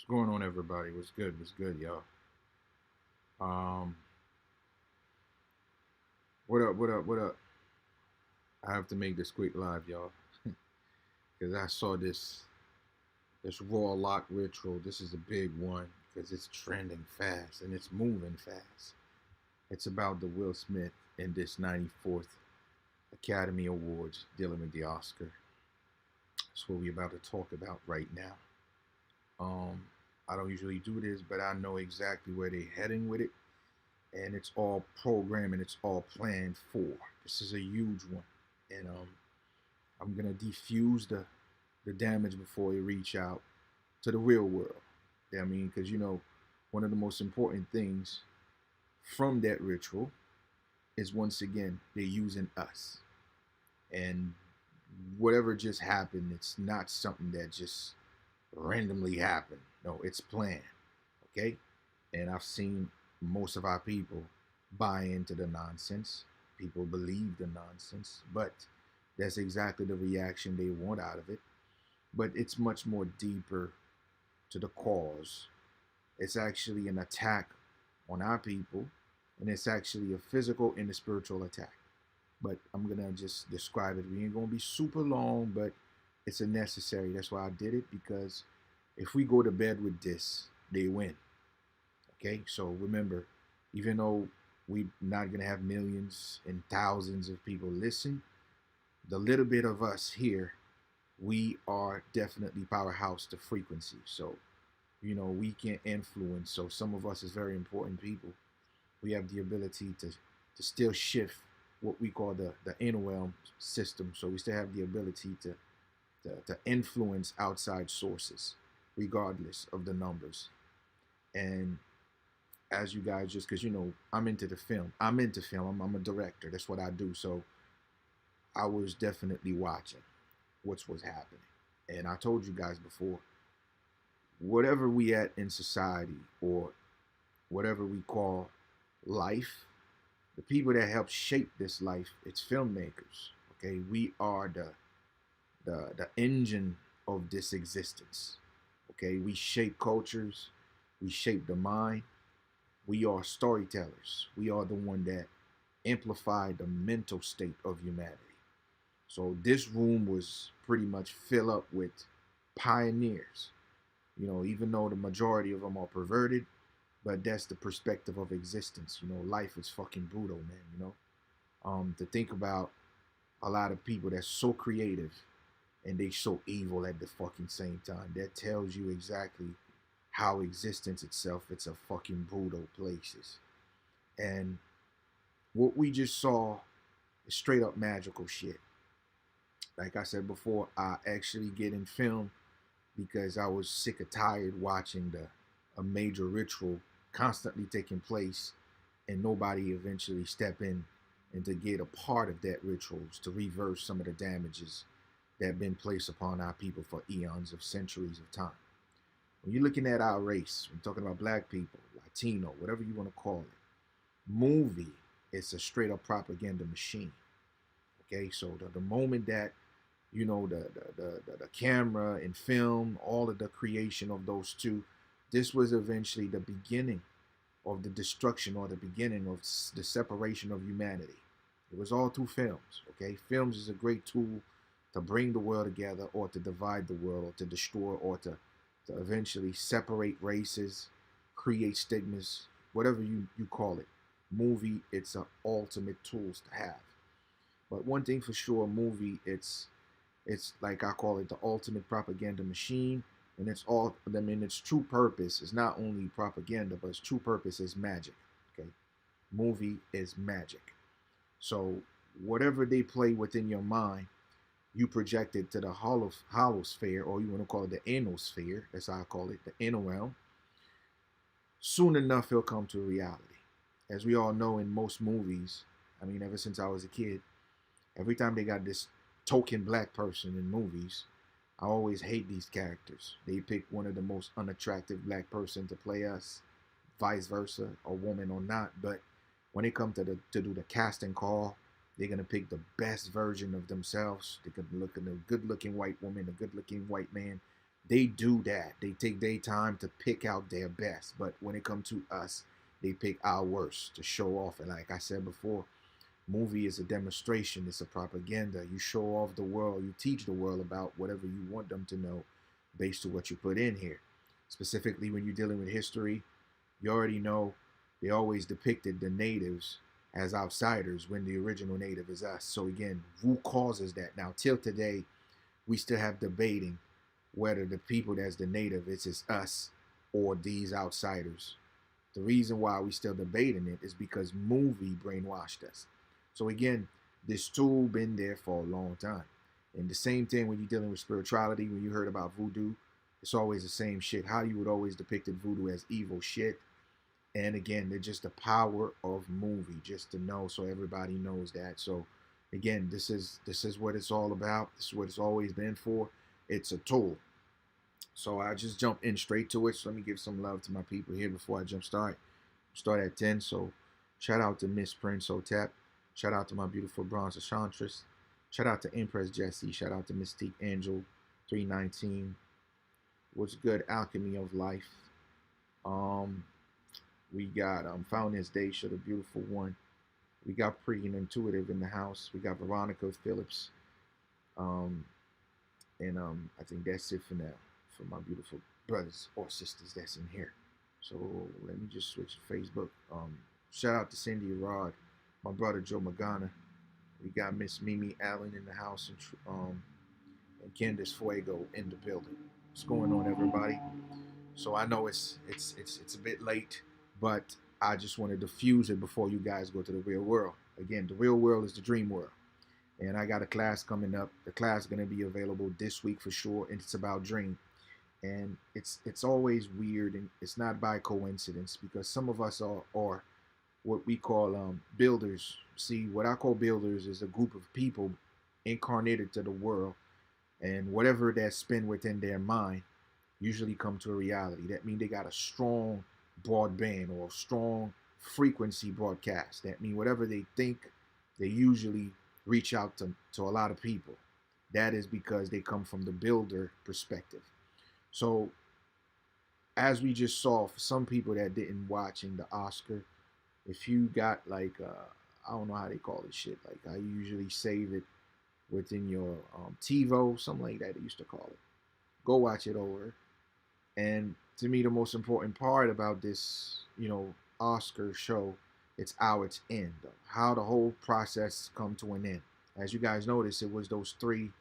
What's going on, everybody? What's good? What's good, y'all? Um, what up? What up? What up? I have to make this quick live, y'all, because I saw this raw lock ritual. This is a big one because it's trending fast and it's moving fast. It's about the Will Smith and this 94th Academy Awards dealing with the Oscar. That's what we're about to talk about right now. Um, I don't usually do this, but I know exactly where they're heading with it, and it's all programmed and it's all planned for. This is a huge one, and I'm gonna defuse the damage before it reach out to the real world. I mean, because one of the most important things from that ritual is, once again, they're using us, and whatever just happened, it's not something that just randomly happened. No, it's planned. Okay, and I've seen most of our people buy into the nonsense. People believe the nonsense, but that's exactly the reaction they want out of it. But it's much more deeper to the cause. It's actually an attack on our people, and it's actually a physical and a spiritual attack. But I'm gonna just describe it. We ain't gonna be super long, but it's a necessary. That's why I did it, because if we go to bed with this, they win. Okay, so remember, even though we're not gonna have millions and thousands of people listen, the little bit of us here, we are definitely powerhouse to frequency. So we can influence. So some of us is very important people. We have the ability to still shift what we call the inner realm system. So we still have the ability to influence outside sources, regardless of the numbers. And as you guys, just because I'm into the film, I'm a director. That's what I do. So I was definitely watching what was happening, and I told you guys before, whatever we at in society, or whatever we call life, the people that help shape this life, it's filmmakers. Okay, we are the engine of this existence. Okay, we shape cultures, we shape the mind. We are storytellers. We are the one that amplify the mental state of humanity. So this room was pretty much filled up with pioneers. Even though the majority of them are perverted, but that's the perspective of existence. Life is fucking brutal, man. To think about a lot of people that's so creative and they so evil at the fucking same time. That tells you exactly how existence itself, it's a fucking brutal places. And what we just saw is straight up magical shit. Like I said before, I actually get in film because I was sick or tired watching a major ritual constantly taking place, and nobody eventually step in and to get a part of that rituals to reverse some of the damages that have been placed upon our people for eons of centuries of time. When you're looking at our race, we're talking about black people, Latino, whatever you want to call it, movie, it's a straight up propaganda machine. Okay, so the moment that the camera and film, all of the creation of those two, this was eventually the beginning of the destruction, or the beginning of the separation of humanity. It was all through films. Okay, films is a great tool to bring the world together, or to divide the world, or to destroy, or to eventually separate races, create stigmas, whatever you call it. Movie, it's an ultimate tools to have. But one thing for sure, movie, it's like I call it the ultimate propaganda machine, and it's all. I mean, its true purpose is not only propaganda, but its true purpose is magic. Okay, movie is magic. So whatever they play within your mind, you project it to the hollow sphere, or you want to call it the inosphere. That's how I call it, the inner realm. Soon enough, it'll come to reality. As we all know, in most movies, I mean, ever since I was a kid, every time they got this token black person in movies, I always hate these characters. They pick one of the most unattractive black person to play us, vice versa, a woman or not. But when it comes to do the casting call, they're gonna pick the best version of themselves. They're gonna look at a good looking white woman, a good looking white man, They do that. They take their time to pick out their best. But when it comes to us, they pick our worst to show off. And like I said before, movie is a demonstration. It's a propaganda. You show off the world. You teach the world about whatever you want them to know based on what you put in here. Specifically, when you're dealing with history, you already know they always depicted the natives as outsiders when the original native is us. So again, who causes that? Now, till today, we still have debating whether the people that's the native is us or these outsiders. The reason why we still debating it is because movie brainwashed us. So again, this tool been there for a long time. And the same thing when you're dealing with spirituality, when you heard about voodoo, it's always the same shit. Hollywood always depicted voodoo as evil shit. And again, they're just the power of movie, just to know, so everybody knows that. So again, this is what it's all about. This is what it's always been for. It's a tool. So I just jump in straight to it. So let me give some love to my people here before I start at 10. So shout out to Miss Prince Hotep. Shout out to my beautiful Bronze Enchantress. Shout out to Empress Jessie. Shout out to Mystique Angel 319. What's good? Alchemy of Life. We got Founders Daisha, the beautiful one. We got Pretty and Intuitive in the house. We got Veronica Phillips. And I think that's it for now, for my beautiful brothers or sisters that's in here. So let me just switch to Facebook. Shout out to Cindy Rod, my brother Joe Magana. We got Miss Mimi Allen in the house, and Candace Fuego in the building. What's going on, everybody? So I know it's a bit late, but I just want to diffuse it before you guys go to the real world. Again, the real world is the dream world. And I got a class coming up. The class is going to be available this week for sure, and it's about dream. And it's always weird, and it's not by coincidence, because some of us are what we call builders. See, what I call builders is a group of people incarnated to the world, and whatever that spin within their mind usually come to a reality. That means they got a strong broadband or a strong frequency broadcast. That means whatever they think, they usually reach out to a lot of people. That is because they come from the builder perspective. So as we just saw, for some people that didn't watch in the Oscar, if you got like I don't know how they call this shit, like I usually save it within your TiVo, something like that they used to call it. Go watch it over. And to me, the most important part about this, Oscar show, it's how it's end, though. How the whole process come to an end. As you guys notice, it was those three.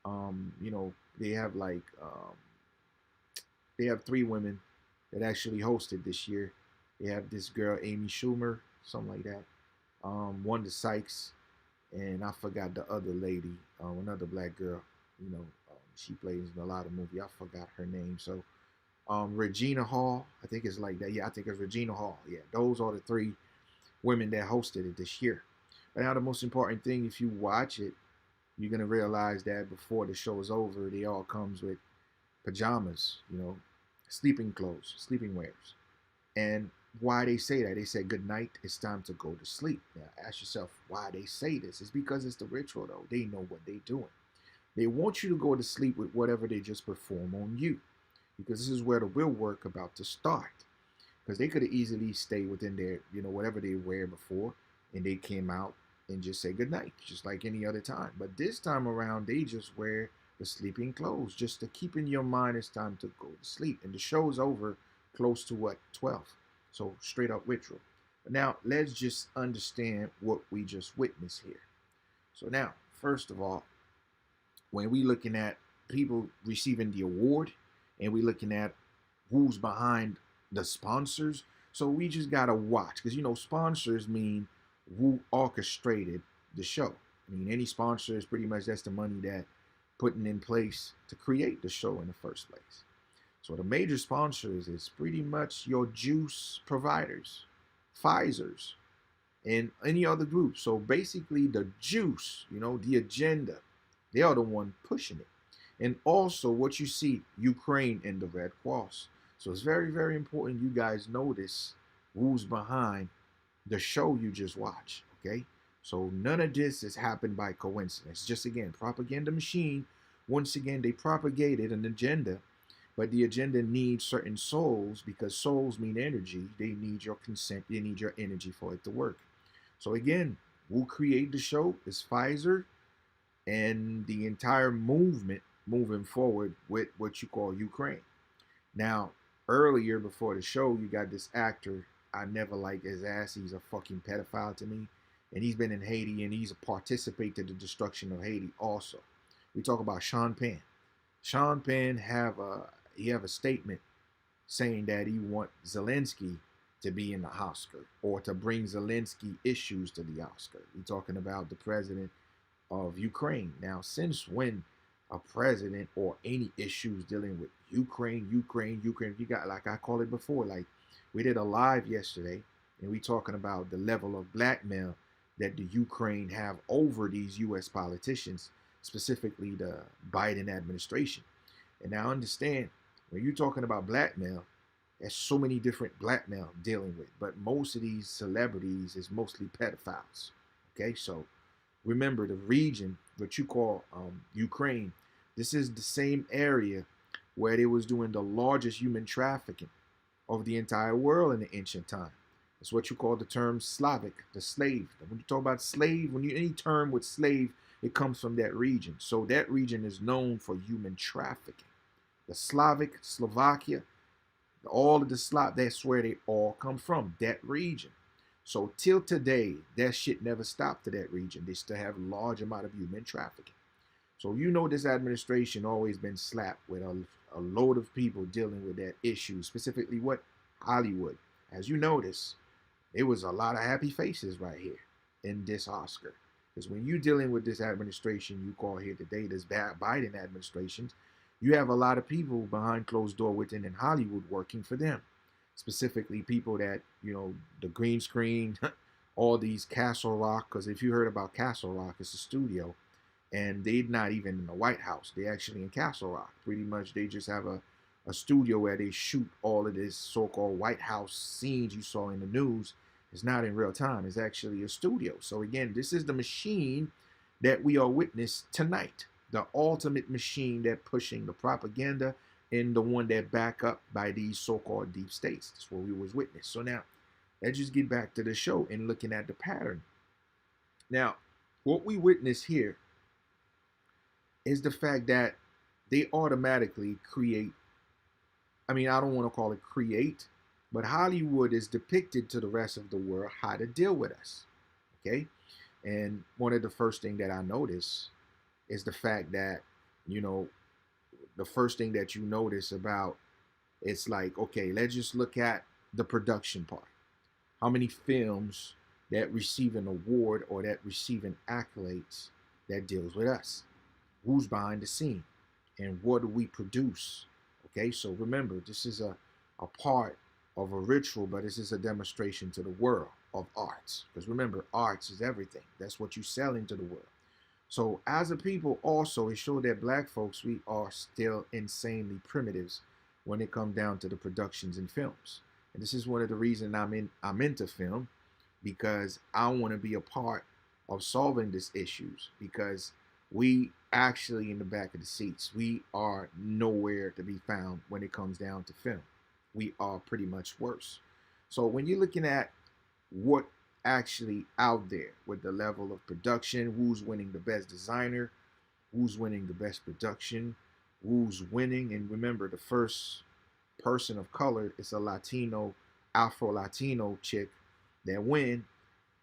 They have they have three women that actually hosted this year. They have this girl Amy Schumer, something like that. Wanda Sykes, and I forgot the other lady, another black girl. She plays in a lot of movies. I forgot her name. So Regina Hall, I think it's like that. Yeah, I think it's Regina Hall. Yeah, those are the three women that hosted it this year. But now the most important thing, if you watch it, you're gonna realize that before the show is over, they all comes with pajamas, sleeping clothes, sleeping wears. And why they say that? They say good night, it's time to go to sleep. Now ask yourself why they say this. It's because it's the ritual though. They know what they're doing. They want you to go to sleep with whatever they just perform on you. Because this is where the real work about to start. Because they could have easily stayed within their, whatever they wear before, and they came out and just say goodnight, just like any other time. But this time around, they just wear the sleeping clothes, just to keep in your mind it's time to go to sleep. And the show's over close to what, 12. So straight up ritual. But now let's just understand what we just witnessed here. So now, first of all, when we looking at people receiving the award, and we're looking at who's behind the sponsors. So we just got to watch, because, sponsors mean who orchestrated the show. I mean, any sponsor is pretty much, that's the money that putting in place to create the show in the first place. So the major sponsors is pretty much your juice providers, Pfizer's, and any other group. So basically the juice, the agenda, they are the one pushing it. And also what you see, Ukraine and the Red Cross. So it's very, very important you guys notice who's behind the show you just watched, okay? So none of this has happened by coincidence. Just, again, propaganda machine. Once again, they propagated an agenda But the agenda needs certain souls, because souls mean energy. They need your consent. They need your energy for it to work. So again, who created the show is Pfizer and the entire movement moving forward with what you call Ukraine. Now, earlier before the show, you got this actor. I never liked his ass. He's a fucking pedophile to me. And he's been in Haiti and he's a participate to the destruction of Haiti also. We talk about Sean Penn. Sean Penn have a statement saying that he want Zelensky to be in the Oscar, or to bring Zelensky issues to the Oscar. We're talking about the president of Ukraine. Now, since when a president or any issues dealing with Ukraine, you got, like I call it before, like we did a live yesterday, and we talking about the level of blackmail that the Ukraine have over these U.S. politicians, specifically the Biden administration. And now understand, when you're talking about blackmail, there's so many different blackmail dealing with, but most of these celebrities is mostly pedophiles. Okay, so remember the region, what you call Ukraine, this is the same area where they was doing the largest human trafficking of the entire world in the ancient time. It's what you call the term Slavic, the slave. When you talk about slave, any term with slave, it comes from that region. So that region is known for human trafficking. The Slavic, Slovakia, all of the Slav, that's where they all come from, that region. So till today, that shit never stopped to that region. They still have a large amount of human trafficking. So you know this administration always been slapped with a load of people dealing with that issue, specifically what? Hollywood. As you notice, there was a lot of happy faces right here in this Oscar. Because when you're dealing with this administration you call here today, this Biden administration, you have a lot of people behind closed door within in Hollywood working for them. Specifically people that, the green screen, all these Castle Rock, because if you heard about Castle Rock, it's a studio, and they're not even in the White House. They're actually in Castle Rock. Pretty much they just have a studio where they shoot all of this so-called White House scenes you saw in the news. It's not in real time. It's actually a studio. So again, this is the machine that we are witness tonight. The ultimate machine that pushing the propaganda and the one that back up by these so-called deep states. That's what we was witness. So now, let's just get back to the show and looking at the pattern. Now, what we witness here is the fact that they automatically create, I don't want to call it create, but Hollywood is depicted to the rest of the world how to deal with us, okay? And one of the first thing that I notice is the fact that, the first thing that you notice about, it's like, okay, let's just look at the production part. How many films that receive an award or that receive an accolades that deals with us? Who's behind the scene? And what do we produce? Okay, so remember, this is a part of a ritual, but this is a demonstration to the world of arts. Because remember, arts is everything. That's what you sell into the world. So as a people also, it showed that black folks, we are still insanely primitives when it comes down to the productions and films. And this is one of the reasons I'm into film, because I want to be a part of solving these issues, because we actually in the back of the seats, we are nowhere to be found when it comes down to film. We are pretty much worse. So when you're looking at what actually out there with the level of production, who's winning the best designer, who's winning the best production, who's winning, and remember the first person of color is a Latino, Afro-Latino chick that win.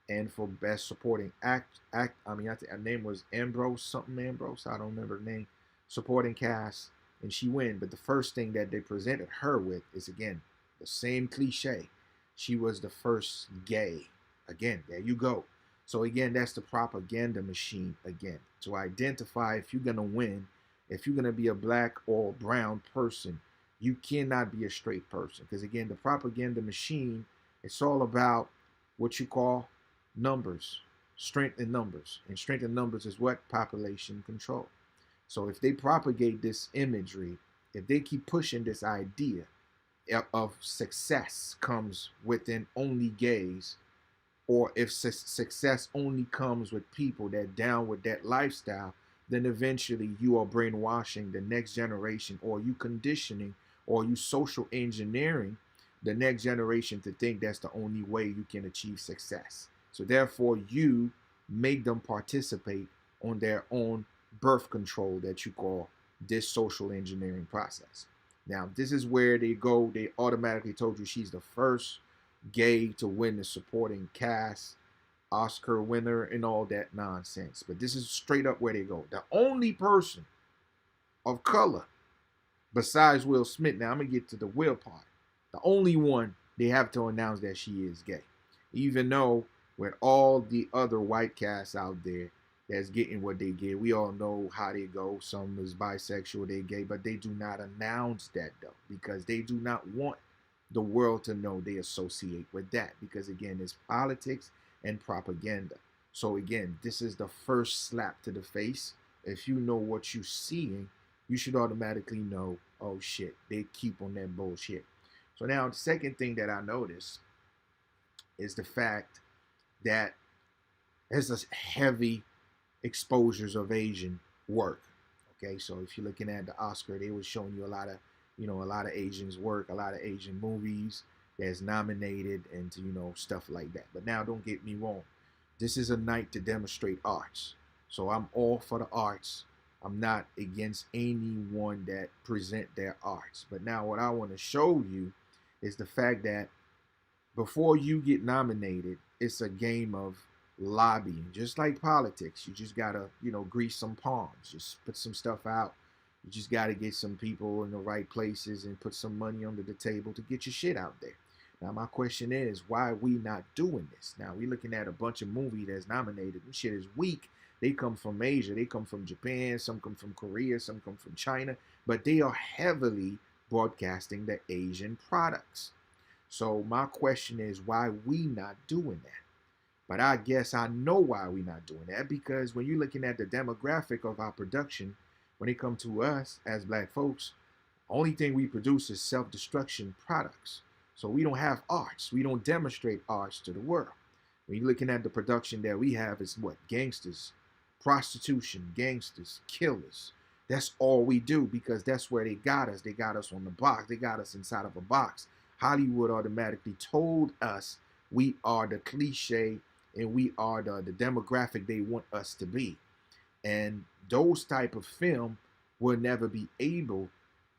And for best supporting I think her name was Ambrose, I don't remember the name, supporting cast, and she win. But the first thing that they presented her with is, again, the same cliche. She was the first gay. Again, there you go. So again, that's the propaganda machine again, to identify if you're gonna win, if you're gonna be a black or brown person, you cannot be a straight person. Because again, the propaganda machine, it's all about what you call numbers, strength in numbers. And strength in numbers is what? Population control. So if they propagate this imagery, if they keep pushing this idea of success comes within only gays, or if success only comes with people that down with that lifestyle, then eventually you are brainwashing the next generation, or you conditioning, or you social engineering the next generation to think that's the only way you can achieve success. So therefore, you make them participate on their own birth control that you call this social engineering process. Now, this is where they go. They automatically told you she's the first gay to win the supporting cast, Oscar winner, and all that nonsense. But this is straight up where they go. The only person of color besides Will Smith, now I'm going to get to the Will part. The only one they have to announce that she is gay. Even though with all the other white casts out there that's getting what they get, we all know how they go. Some is bisexual, they gay, but they do not announce that though, because they do not want the world to know they associate with that, because again, it's politics and propaganda. So again, this is the first slap to the face. If you know what you're seeing, you should automatically know, oh shit, they keep on that bullshit. So now the second thing that I noticed is the fact that there's a heavy exposures of Asian work. Okay, so if you're looking at the Oscar, they were showing you a lot of Asians work, a lot of Asian movies that's nominated, and stuff like that. But now don't get me wrong, this is a night to demonstrate arts. So I'm all for the arts. I'm not against anyone that present their arts. But now what I want to show you is the fact that before you get nominated, it's a game of lobbying, just like politics. You just gotta, grease some palms, just put some stuff out. You just gotta get some people in the right places and put some money under the table to get your shit out there. Now my question is, why are we not doing this? Now we're looking at a bunch of movies that's nominated. This shit is weak. They come from Asia, they come from Japan, some come from Korea, some come from China, but they are heavily broadcasting the Asian products. So my question is, why we not doing that? But I guess I know why we not doing that, because when you're looking at the demographic of our production, when it comes to us as black folks, only thing we produce is self-destruction products. So we don't have arts. We don't demonstrate arts to the world. When you're looking at the production that we have, is what? Gangsters, prostitution, gangsters, killers. That's all we do, because that's where they got us. They got us on the box. They got us inside of a box. Hollywood automatically told us we are the cliche and we are the demographic they want us to be. And those type of film will never be able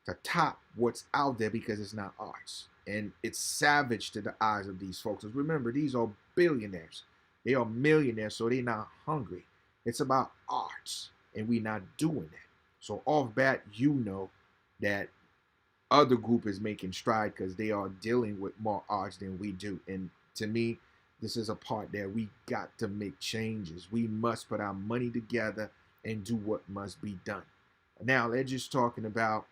to top what's out there, because it's not arts. And it's savage to the eyes of these folks. Remember, these are billionaires. They are millionaires, so they're not hungry. It's about arts, and we're not doing that. So off bat, that other group is making stride because they are dealing with more arts than we do. And to me, this is a part that we got to make changes. We must put our money together and do what must be done. Now, they're just talking about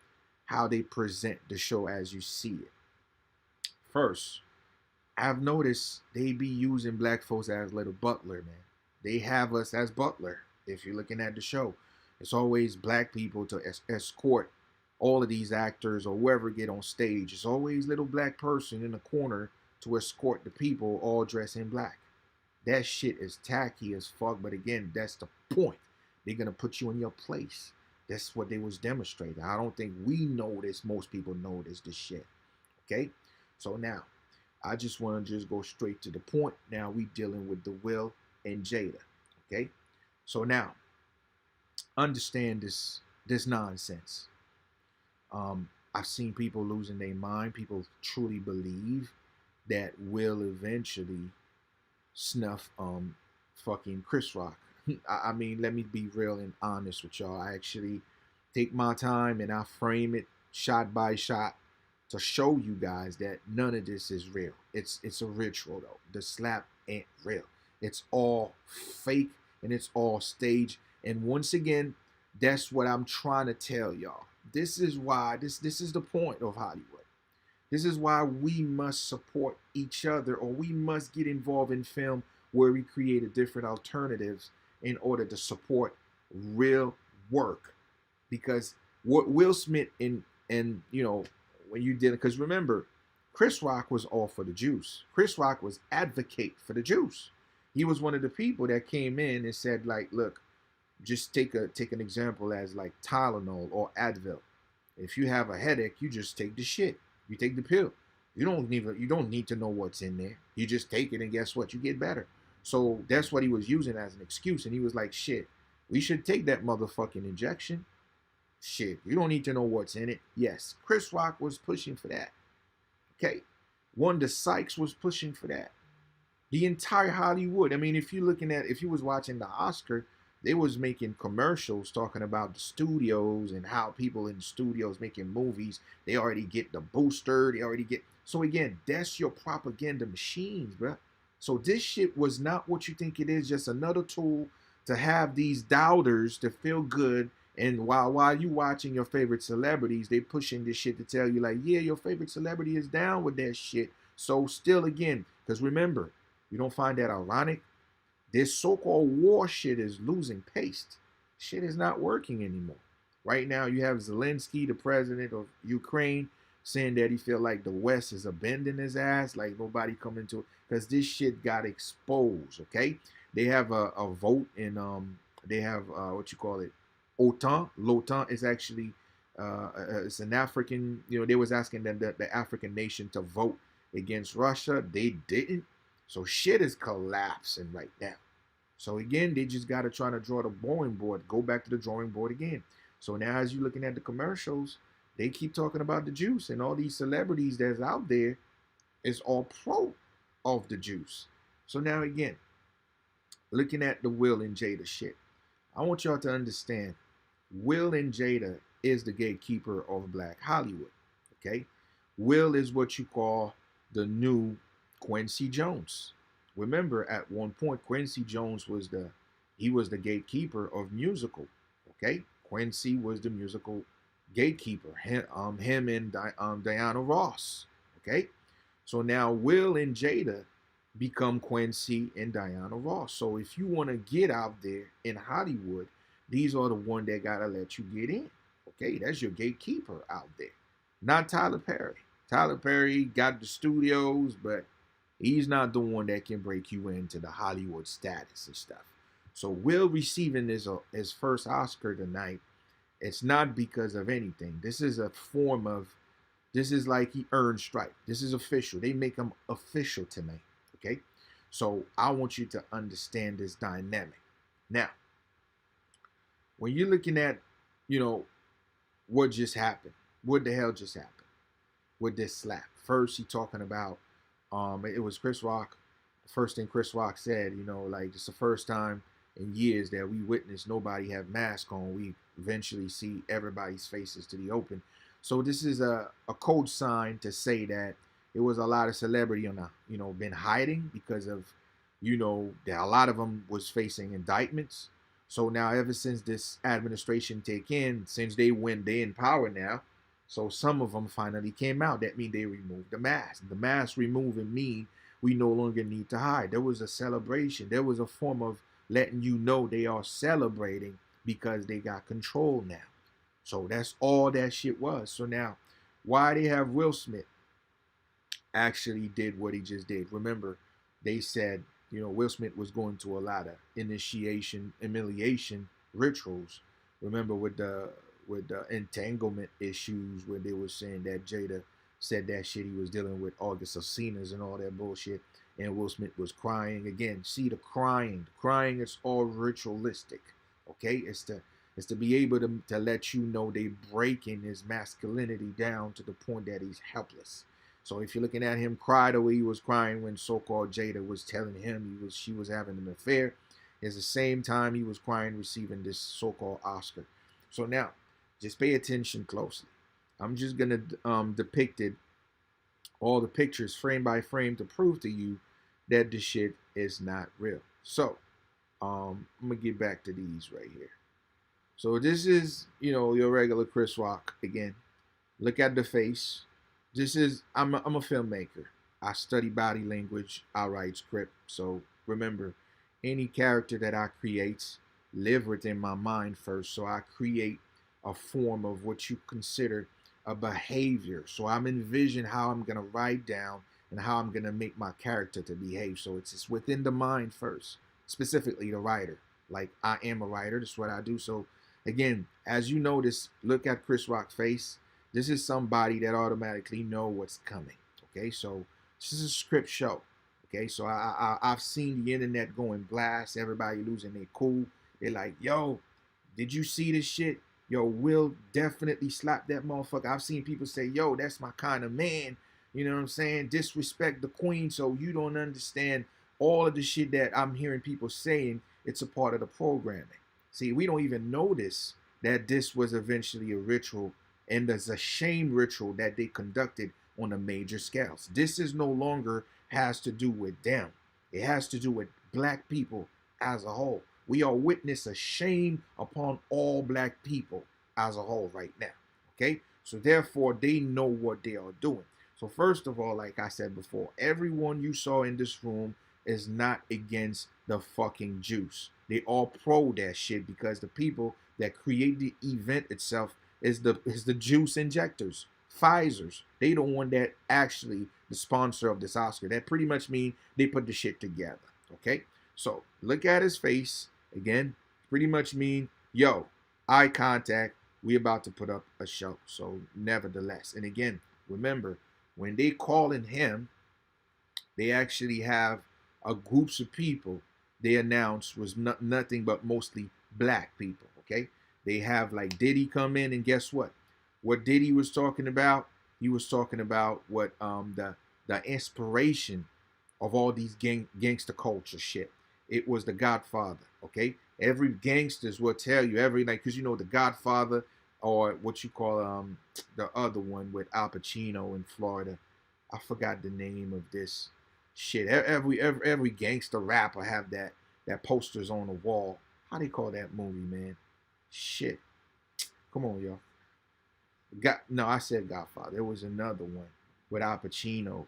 how they present the show as you see it. First, I've noticed they be using black folks as little butler, man. They have us as butler. If you're looking at the show, it's always black people to escort all of these actors or whoever get on stage. It's always little black person in the corner to escort the people all dressed in black. That shit is tacky as fuck, but again, that's the point. They're going to put you in your place. That's what they was demonstrating. I don't think we know this. Most people know this shit. Okay? So now, I just want to just go straight to the point. Now we dealing with the Will and Jada. Okay? So now, understand this nonsense. I've seen people losing their mind. People truly believe that Will eventually snuff fucking Chris Rock. I mean, let me be real and honest with y'all. I actually take my time and I frame it shot by shot to show you guys that none of this is real. It's a ritual though. The slap ain't real. It's all fake and it's all staged. And once again, that's what I'm trying to tell y'all. This is why this is the point of Hollywood. This is why we must support each other, or we must get involved in film where we create different alternatives in order to support real work. Because what Will Smith and when you did it, because remember, Chris Rock was all for the Jews. Chris Rock was advocate for the Jews. He was one of the people that came in and said, like, look, Just take an example as like Tylenol or Advil. If you have a headache, you just take the shit. You take the pill. You don't need to know what's in there. You just take it, and guess what? You get better. So that's what he was using as an excuse. And he was like, shit, we should take that motherfucking injection. Shit, you don't need to know what's in it. Yes, Chris Rock was pushing for that. Okay. Wanda Sykes was pushing for that. The entire Hollywood. I mean, if you was watching the Oscar, they was making commercials talking about the studios and how people in studios making movies, they already get the booster, they already get. So again, that's your propaganda machines, bro. So this shit was not what you think it is, just another tool to have these doubters to feel good. And while you watching your favorite celebrities, they pushing this shit to tell you like, yeah, your favorite celebrity is down with that shit. So still again, because remember, you don't find that ironic? This so-called war shit is losing pace. Shit is not working anymore. Right now, you have Zelensky, the president of Ukraine, saying that he feel like the West is abandoning his ass, like nobody coming to it, because this shit got exposed. Okay, they have a vote in they have what you call it, OTAN. L'OTAN is actually it's an African. You know, they was asking them the African nation to vote against Russia. They didn't. So shit is collapsing right now. So again, they just got to try to draw the drawing board, go back to the drawing board again. So now as you're looking at the commercials, they keep talking about the juice, and all these celebrities that's out there is all pro of the juice. So now again, looking at the Will and Jada shit, I want y'all to understand Will and Jada is the gatekeeper of Black Hollywood. Okay? Will is what you call the new Quincy Jones. Remember, at one point, Quincy Jones was the gatekeeper of musical. Okay, Quincy was the musical gatekeeper. Him and Diana Ross. Okay, so now Will and Jada become Quincy and Diana Ross. So if you want to get out there in Hollywood, these are the one that gotta let you get in. Okay, that's your gatekeeper out there, not Tyler Perry. Tyler Perry got the studios, but he's not the one that can break you into the Hollywood status and stuff. So Will receiving his first Oscar tonight, it's not because of anything. This is a form of, this is like he earned stripe. This is official. They make him official tonight. Okay? So I want you to understand this dynamic. Now, when you're looking at, what just happened, what the hell just happened with this slap? First, he talking about, it was Chris Rock. The first thing Chris Rock said, like it's the first time in years that we witnessed nobody have mask on. We eventually see everybody's faces to the open. So this is a code sign to say that it was a lot of celebrity on been hiding because of, that a lot of them was facing indictments. So now ever since this administration take in, since they in power now, so some of them finally came out. That means they removed the mask. The mask removing mean we no longer need to hide. There was a celebration. There was a form of letting you know they are celebrating because they got control now. So that's all that shit was. So now, why they have Will Smith actually did what he just did. Remember, they said, Will Smith was going to a lot of humiliation rituals. Remember with the entanglement issues where they were saying that Jada said that shit he was dealing with August Alsina's and all that bullshit, and Will Smith was crying. Again, see the crying. The crying is all ritualistic. Okay? It's to be able to let you know they breaking his masculinity down to the point that he's helpless. So if you're looking at him cry the way he was crying when so-called Jada was telling him she was having an affair, it's the same time he was crying receiving this so-called Oscar. So now, just pay attention closely. I'm just going to depict it, all the pictures frame by frame to prove to you that this shit is not real. So, I'm going to get back to these right here. So this is, your regular Chris Rock again. Look at the face. I'm a filmmaker. I study body language. I write script. So remember, any character that I create live within my mind first. So I create a form of what you consider a behavior. So I'm envision how I'm going to write down and how I'm going to make my character to behave. So it's within the mind first, specifically the writer. Like, I am a writer. That's what I do. So again, as you notice, look at Chris Rock's face. This is somebody that automatically know what's coming. Okay, so this is a script show. Okay, so I've seen the internet going blast, everybody losing their cool. They're like, yo, did you see this shit? Yo, Will definitely slap that motherfucker. I've seen people say, yo, that's my kind of man. You know what I'm saying? Disrespect the queen, so you don't understand all of the shit that I'm hearing people saying. It's a part of the programming. See, we don't even notice that this was eventually a ritual, and there's a shame ritual that they conducted on a major scales. This is no longer has to do with them. It has to do with black people as a whole. We are witness a shame upon all black people as a whole right now. Okay? So therefore, they know what they are doing. So first of all, like I said before, everyone you saw in this room is not against the fucking juice. They all pro that shit because the people that create the event itself is the juice injectors, Pfizer's. They the one that actually the sponsor of this Oscar. That pretty much mean they put the shit together. Okay, so look at his face again. Pretty much mean, yo, eye contact. We about to put up a show. So nevertheless, and again, remember when they calling him, they actually have a groups of people they announced was nothing but mostly black people. Okay, they have like Diddy come in, and guess what? What Diddy was talking about? He was talking about what the inspiration of all these gangster culture shit. It was the Godfather. Okay, every gangsters will tell you every night because you know the Godfather or what you call the other one with Al Pacino in Florida. I forgot the name of this shit. Every gangster rapper have that posters on the wall. How do you call that movie, man? Shit. Come on, y'all. No, I said Godfather. There was another one with Al Pacino.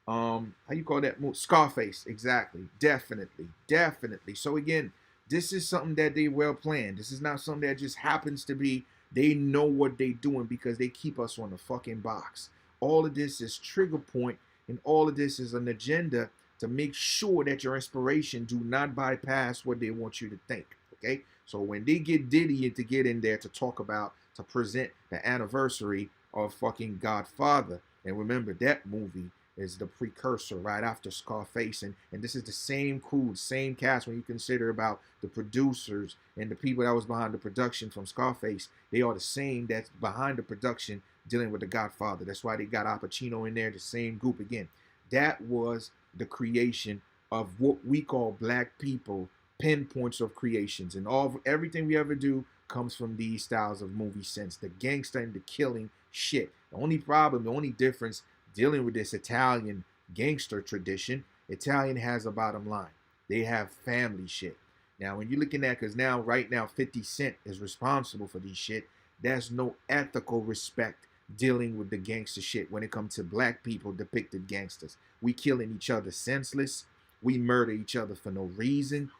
How you call that movie? Scarface. Exactly. Definitely. So again, this is something that they well planned. This is not something that just happens to be. They know what they doing because they keep us on the fucking box. All of this is trigger point, and all of this is an agenda to make sure that your inspiration do not bypass what they want you to think. Okay, so when they get Diddy to get in there to talk about, to present the anniversary of fucking Godfather, and remember that movie is the precursor right after Scarface, and this is the same crew, the same cast. When you consider about the producers and the people that was behind the production from Scarface, they are the same that's behind the production dealing with the Godfather. That's why they got Al Pacino in there, the same group again. That was the creation of what we call black people pinpoints of creations, and everything we ever do comes from these styles of movie sense, the gangster and the killing shit. The only problem, the only difference dealing with this Italian gangster tradition, Italian has a bottom line. They have family shit. Now, when you're looking at, because now, right now, 50 Cent is responsible for these shit, there's no ethical respect dealing with the gangster shit when it comes to black people depicted gangsters. We killing each other senseless. We murder each other for no reason.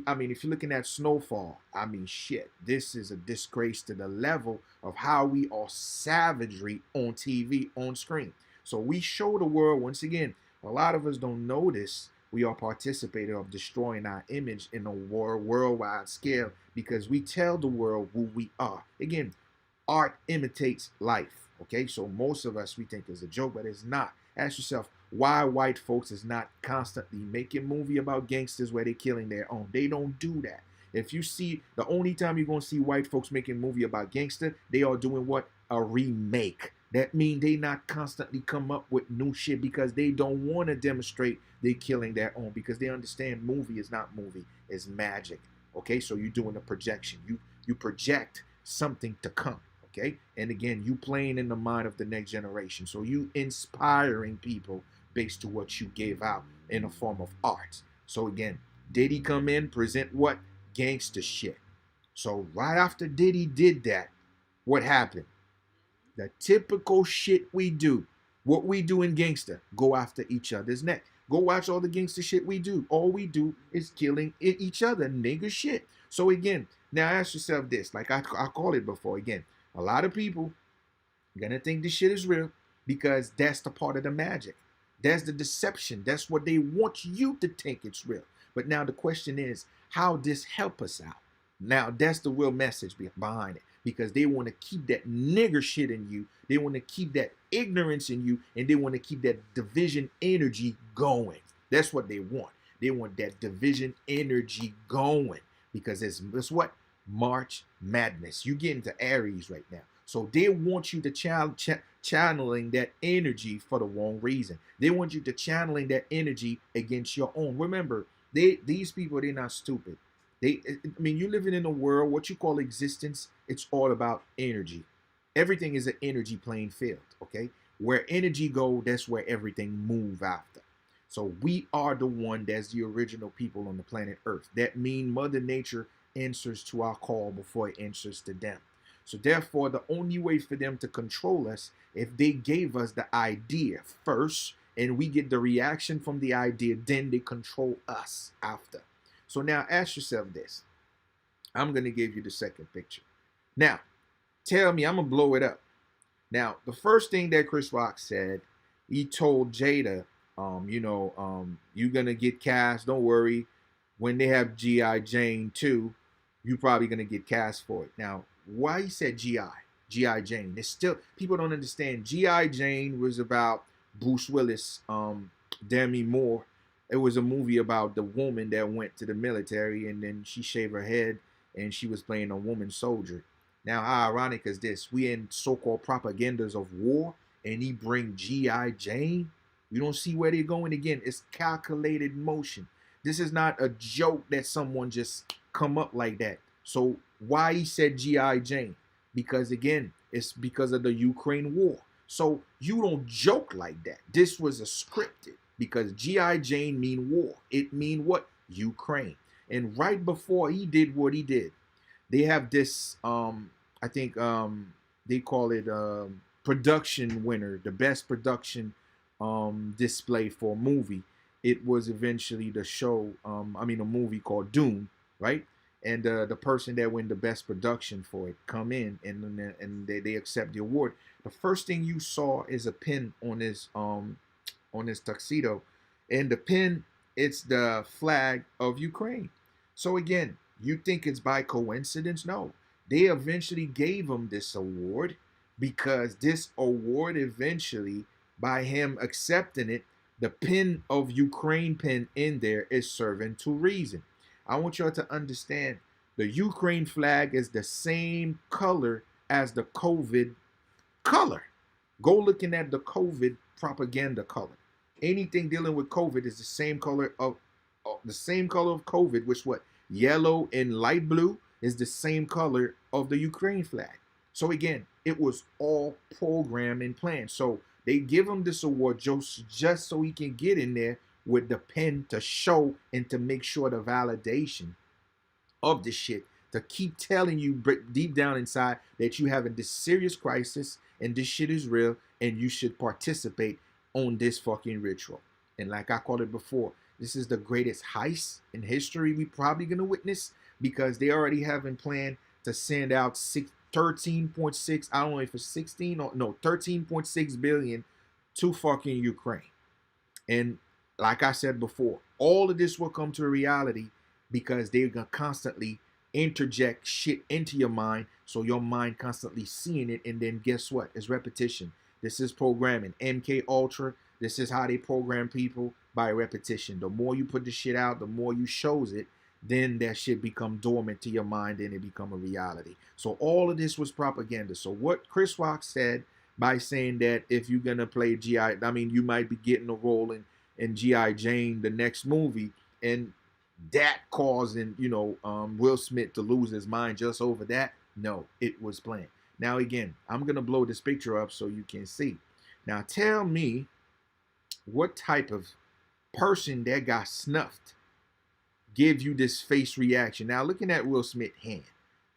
I mean, if you're looking at Snowfall, I mean, shit, this is a disgrace to the level of how we are savagery on TV, on screen. So we show the world, once again, a lot of us don't notice we are participating of destroying our image in a worldwide scale because we tell the world who we are. Again, art imitates life, okay? So most of us, we think it's a joke, but it's not. Ask yourself, why white folks is not constantly making movie about gangsters where they're killing their own. They don't do that. If you see, the only time you're going to see white folks making movie about gangster, they are doing what? A remake. That means they not constantly come up with new shit because they don't want to demonstrate they're killing their own because they understand movie is not movie, it's magic. Okay, so you're doing a projection. You project something to come. Okay, and again, you playing in the mind of the next generation. So you inspiring people based to what you gave out in a form of art. So again, Diddy come in, present what? Gangster shit. So right after Diddy did that, what happened? The typical shit we do, what we do in gangster, go after each other's neck. Go watch all the gangster shit we do. All we do is killing each other, nigga shit. So again, now ask yourself this, like I called it before, again, a lot of people gonna think this shit is real because that's the part of the magic. That's the deception. That's what they want you to think it's real. But now the question is, how this help us out? Now that's the real message behind it, because they want to keep that nigger shit in you. They want to keep that ignorance in you, and they want to keep that division energy going. That's what they want. They want that division energy going, because it's what? March Madness. You get into Aries right now. So they want you to channeling that energy for the wrong reason. They want you to channeling that energy against your own. Remember, these people, they're not stupid. I mean, you're living in a world, what you call existence, it's all about energy. Everything is an energy playing field, okay? Where energy go, that's where everything move after. So we are the one that's the original people on the planet Earth. That means Mother Nature answers to our call before it answers to them. So therefore, the only way for them to control us, if they gave us the idea first, and we get the reaction from the idea, then they control us after. So now ask yourself this. I'm going to give you the second picture. Now, tell me, I'm going to blow it up. Now, the first thing that Chris Rock said, he told Jada, you're going to get cast. Don't worry. When they have G.I. Jane 2, you're probably going to get cast for it. Now, why he said G.I. Jane? It's still, people don't understand. G.I. Jane was about Bruce Willis, Demi Moore. It was a movie about the woman that went to the military and then she shaved her head and she was playing a woman soldier. Now, how ironic is this? We in so-called propagandas of war and he bring G.I. Jane. You don't see where they're going again. It's calculated motion. This is not a joke that someone just come up like that. So why he said G.I. Jane? Because again, it's because of the Ukraine war. So you don't joke like that. This was a scripted, because G.I. Jane mean war. It mean what? Ukraine. And right before he did what he did, they have this, I think they call it production winner, the best production display for a movie. It was eventually the show, a movie called Doom, right? And the person that win the best production for it come in and they accept the award. The first thing you saw is a pin on his tuxedo, and the pin, it's the flag of Ukraine. So again, you think it's by coincidence? No, they eventually gave him this award because this award eventually, by him accepting it, the pin of Ukraine pin in there is serving to reason. I want y'all to understand the Ukraine flag is the same color as the COVID color. Go looking at the COVID propaganda color. Anything dealing with COVID is the same color of COVID, which what? Yellow and light blue is the same color of the Ukraine flag. So again, it was all programmed and planned. So they give him this award just so he can get in there with the pen to show and to make sure the validation of this shit, to keep telling you deep down inside that you having this serious crisis and this shit is real and you should participate on this fucking ritual. And like I called it before, this is the greatest heist in history we probably gonna witness, because they already having planned to send out 13.6, I don't know if it's 16 or no, 13.6 billion to fucking Ukraine. And like I said before, all of this will come to a reality because they're going to constantly interject shit into your mind, so your mind constantly seeing it, and then guess what? It's repetition. This is programming. MK Ultra, this is how they program people, by repetition. The more you put the shit out, the more you shows it, then that shit become dormant to your mind and it become a reality. So all of this was propaganda. So what Chris Rock said by saying that if you're going to play G.I., you might be getting a role in G.I. Jane, the next movie, and that causing, Will Smith to lose his mind just over that. No, it was planned. Now, again, I'm going to blow this picture up so you can see. Now, tell me what type of person that got snuffed give you this face reaction. Now, looking at Will Smith's hand,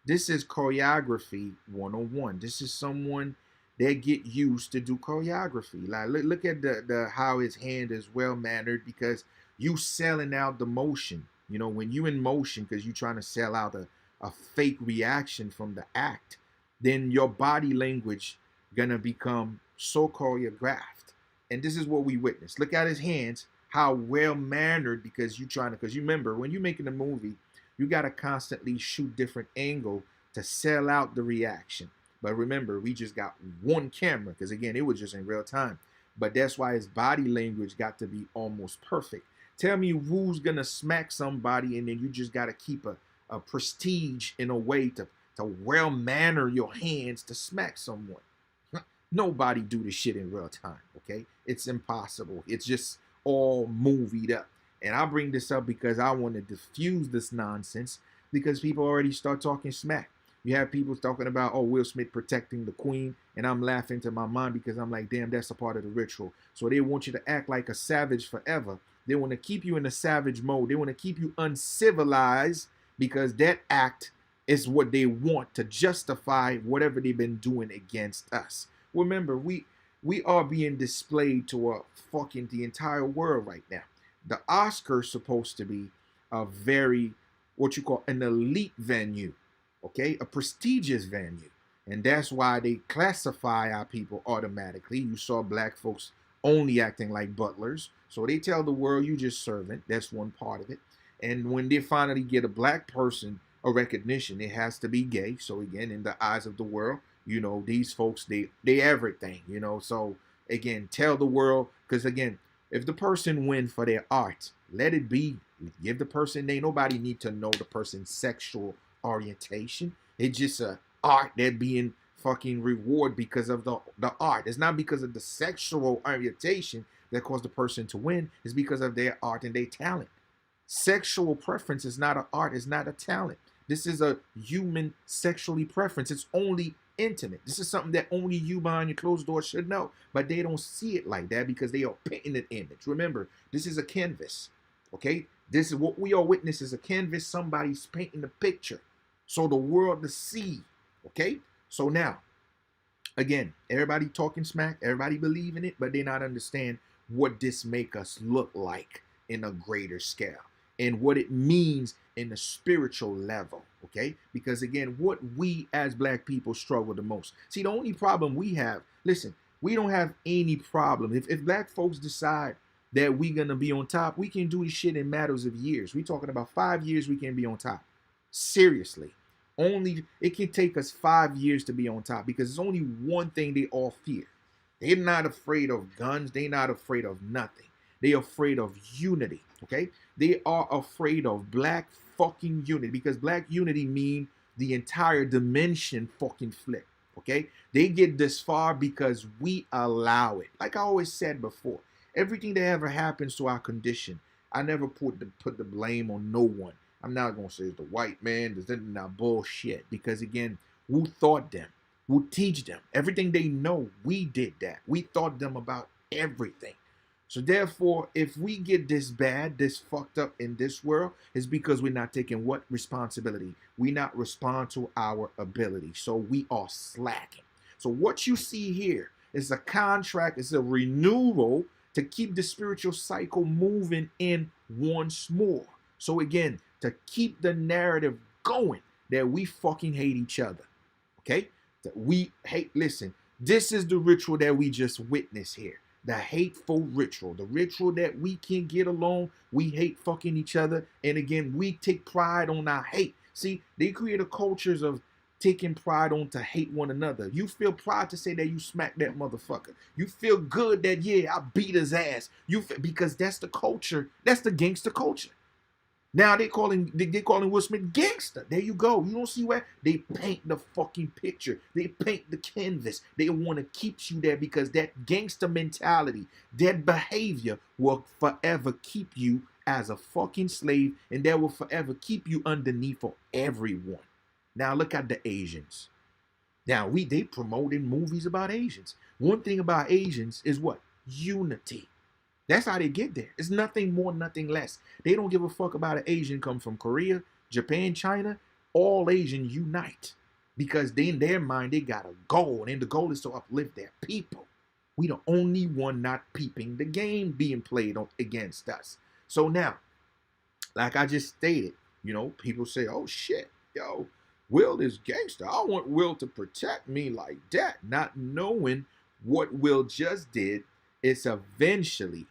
this is choreography 101. This is someone that get used to do choreography. Like, look at the how his hand is well mannered, because you selling out the motion. When you in motion because you trying to sell out a fake reaction from the act, then your body language gonna become so choreographed. And this is what we witness. Look at his hands. how well-mannered, because because you remember, when you're making a movie, you got to constantly shoot different angle to sell out the reaction. But remember, we just got one camera, because again, it was just in real time. But that's why his body language got to be almost perfect. Tell me who's gonna smack somebody, and then you just gotta keep a prestige in a way to well manner your hands to smack someone. Nobody do this shit in real time, okay? It's impossible. It's just all movied up. And I bring this up because I want to diffuse this nonsense, because people already start talking smack. You have people talking about, oh, Will Smith protecting the queen, and I'm laughing to my mind because I'm like, damn, that's a part of the ritual. So they want you to act like a savage forever. They want to keep you in a savage mode. They want to keep you uncivilized, because that act is what they want to justify whatever they've been doing against us. Remember, we are being displayed to the entire world right now. The Oscars supposed to be a very, what you call, an elite venue, okay, a prestigious venue, and that's why they classify our people automatically. You saw black folks only acting like butlers, so they tell the world you just servant. That's one part of it. And when they finally get a black person a recognition, it has to be gay. So again, in the eyes of the world, you know, these folks, they everything, you know. So again, tell the world, because again, if the person win for their art, let it be. Give the person name. Nobody need to know the person's sexual orientation. It's just a art that being fucking reward because of the art. It's not because of the sexual orientation that caused the person to win. It's because of their art and their talent. Sexual preference is not an art. It's not a talent. This is a human sexually preference. It's only intimate. This is something that only you behind your closed door should know. But they don't see it like that because they are painting an image. Remember, this is a canvas. Okay? This is what we are witness is a canvas. Somebody's painting a picture so the world to see. Okay? So now, again, everybody talking smack, everybody believing it, but they not understand what this make us look like in a greater scale and what it means in a spiritual level, okay? Because again, what we as black people struggle the most. See, the only problem we have, listen, we don't have any problem. If black folks decide that we're gonna be on top, we can do this shit in matters of years. We're talking about 5 years we can be on top. Seriously. Only it can take us 5 years to be on top, because there's only one thing they all fear. They're not afraid of guns. They're not afraid of nothing. They're afraid of unity, okay? They are afraid of black fucking unity, because black unity mean the entire dimension fucking flip, okay? They get this far because we allow it. Like I always said before, everything that ever happens to our condition, I never put the blame on no one. I'm not going to say it's the white man, there's not bullshit, because again, who taught them? Who teach them? Everything they know, we did that. We taught them about everything. So therefore, if we get this bad, this fucked up in this world, it's because we're not taking what? Responsibility. We not respond to our ability. So we are slacking. So what you see here is a contract, it's a renewal to keep the spiritual cycle moving in once more. So again, to keep the narrative going that we fucking hate each other. Okay? That we hate, listen, this is the ritual that we just witnessed here. The hateful ritual, the ritual that we can't get along. We hate fucking each other. And again, we take pride on our hate. See, they create a cultures of taking pride on to hate one another. You feel pride to say that you smacked that motherfucker. You feel good that, yeah, I beat his ass. Because that's the culture. That's the gangster culture. Now they calling Will Smith gangster. There you go. You don't see where they paint the fucking picture. They paint the canvas. They want to keep you there because that gangster mentality, that behavior will forever keep you as a fucking slave, and that will forever keep you underneath for everyone. Now look at the Asians. Now they promoting movies about Asians. One thing about Asians is what? Unity. That's how they get there. It's nothing more, nothing less. They don't give a fuck about an Asian come from Korea, Japan, China. All Asians unite because in their mind, they got a goal. And the goal is to uplift their people. We the only one not peeping the game being played against us. So now, like I just stated, you know, people say, oh shit, yo, Will is gangster. I want Will to protect me like that. Not knowing what Will just did is eventually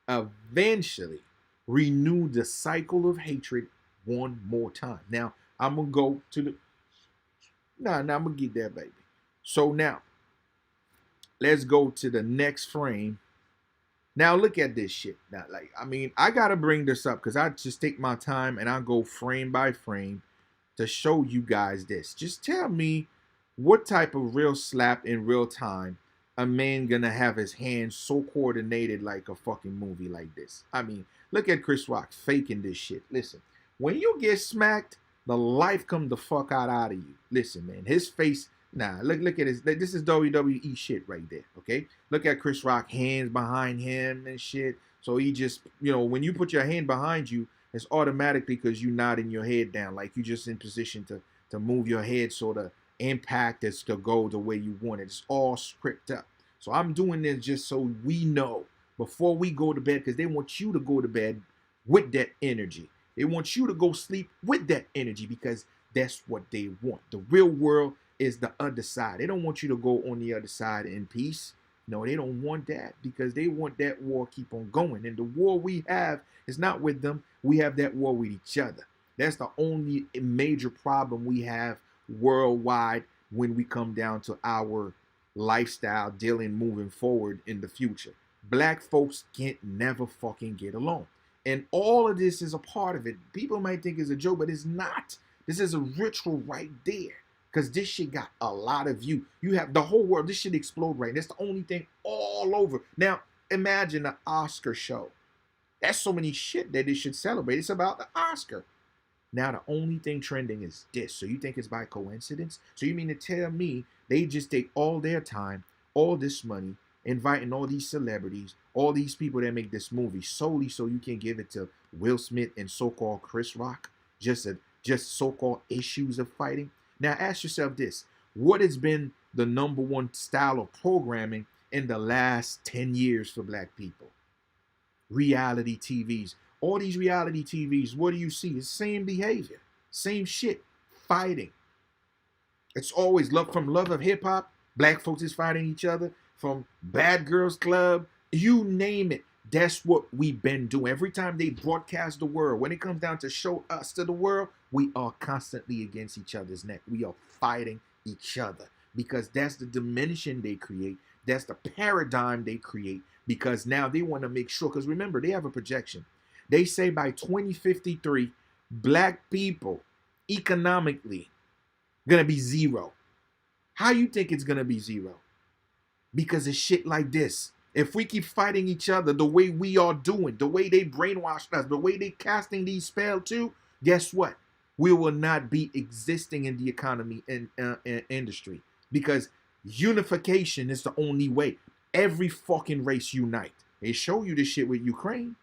eventually renew the cycle of hatred one more time. Now, I'm going to go to the... Nah, I'm going to get there, baby. So now, let's go to the next frame. Now, look at this shit. Now, like, I mean, I got to bring this up because I just take my time and I go frame by frame to show you guys this. Just tell me what type of real slap in real time a man gonna have his hands so coordinated like a fucking movie like this. I mean, look at Chris Rock faking this shit. Listen, when you get smacked, the life come the fuck out of you. Listen, man, his face, nah, look at his, this is WWE shit right there, okay? Look at Chris Rock, hands behind him and shit. So he just, you know, when you put your hand behind you, it's automatic because you nodding your head down, like you just in position to move your head so the impact is to go the way you want it. It's all scripted up. So I'm doing this just so we know before we go to bed, because they want you to go to bed with that energy. They want you to go sleep with that energy because that's what they want. The real world is the other side. They don't want you to go on the other side in peace. No, they don't want that because they want that war keep on going. And the war we have is not with them. We have that war with each other. That's the only major problem we have worldwide when we come down to our lifestyle dealing moving forward in the future. Black folks can't never fucking get along. And all of this is a part of it. People might think it's a joke, but it's not. This is a ritual right there. Because this shit got a lot of view. You have the whole world. This shit explode right. That's the only thing all over. Now, imagine an Oscar show. That's so many shit that they should celebrate. It's about the Oscar. Now, the only thing trending is this. So you think it's by coincidence? So you mean to tell me they just take all their time, all this money, inviting all these celebrities, all these people that make this movie solely so you can give it to Will Smith and so-called Chris Rock? Just so-called issues of fighting? Now ask yourself this. What has been the #1 style of programming in the last 10 years for black people? Reality TVs. All these reality TVs, what do you see? It's the same behavior. Same shit. Fighting. It's always from Love of Hip Hop. Black folks is fighting each other. From Bad Girls Club. You name it. That's what we've been doing. Every time they broadcast the world, when it comes down to show us to the world, we are constantly against each other's neck. We are fighting each other because that's the dimension they create. That's the paradigm they create because now they want to make sure, because remember, they have a projection. They say by 2053, black people economically going to be zero. How you think it's going to be zero? Because of shit like this. If we keep fighting each other the way we are doing, the way they brainwashed us, the way they casting these spells too, guess what? We will not be existing in the economy and industry because unification is the only way. Every fucking race unite. They show you this shit with Ukraine.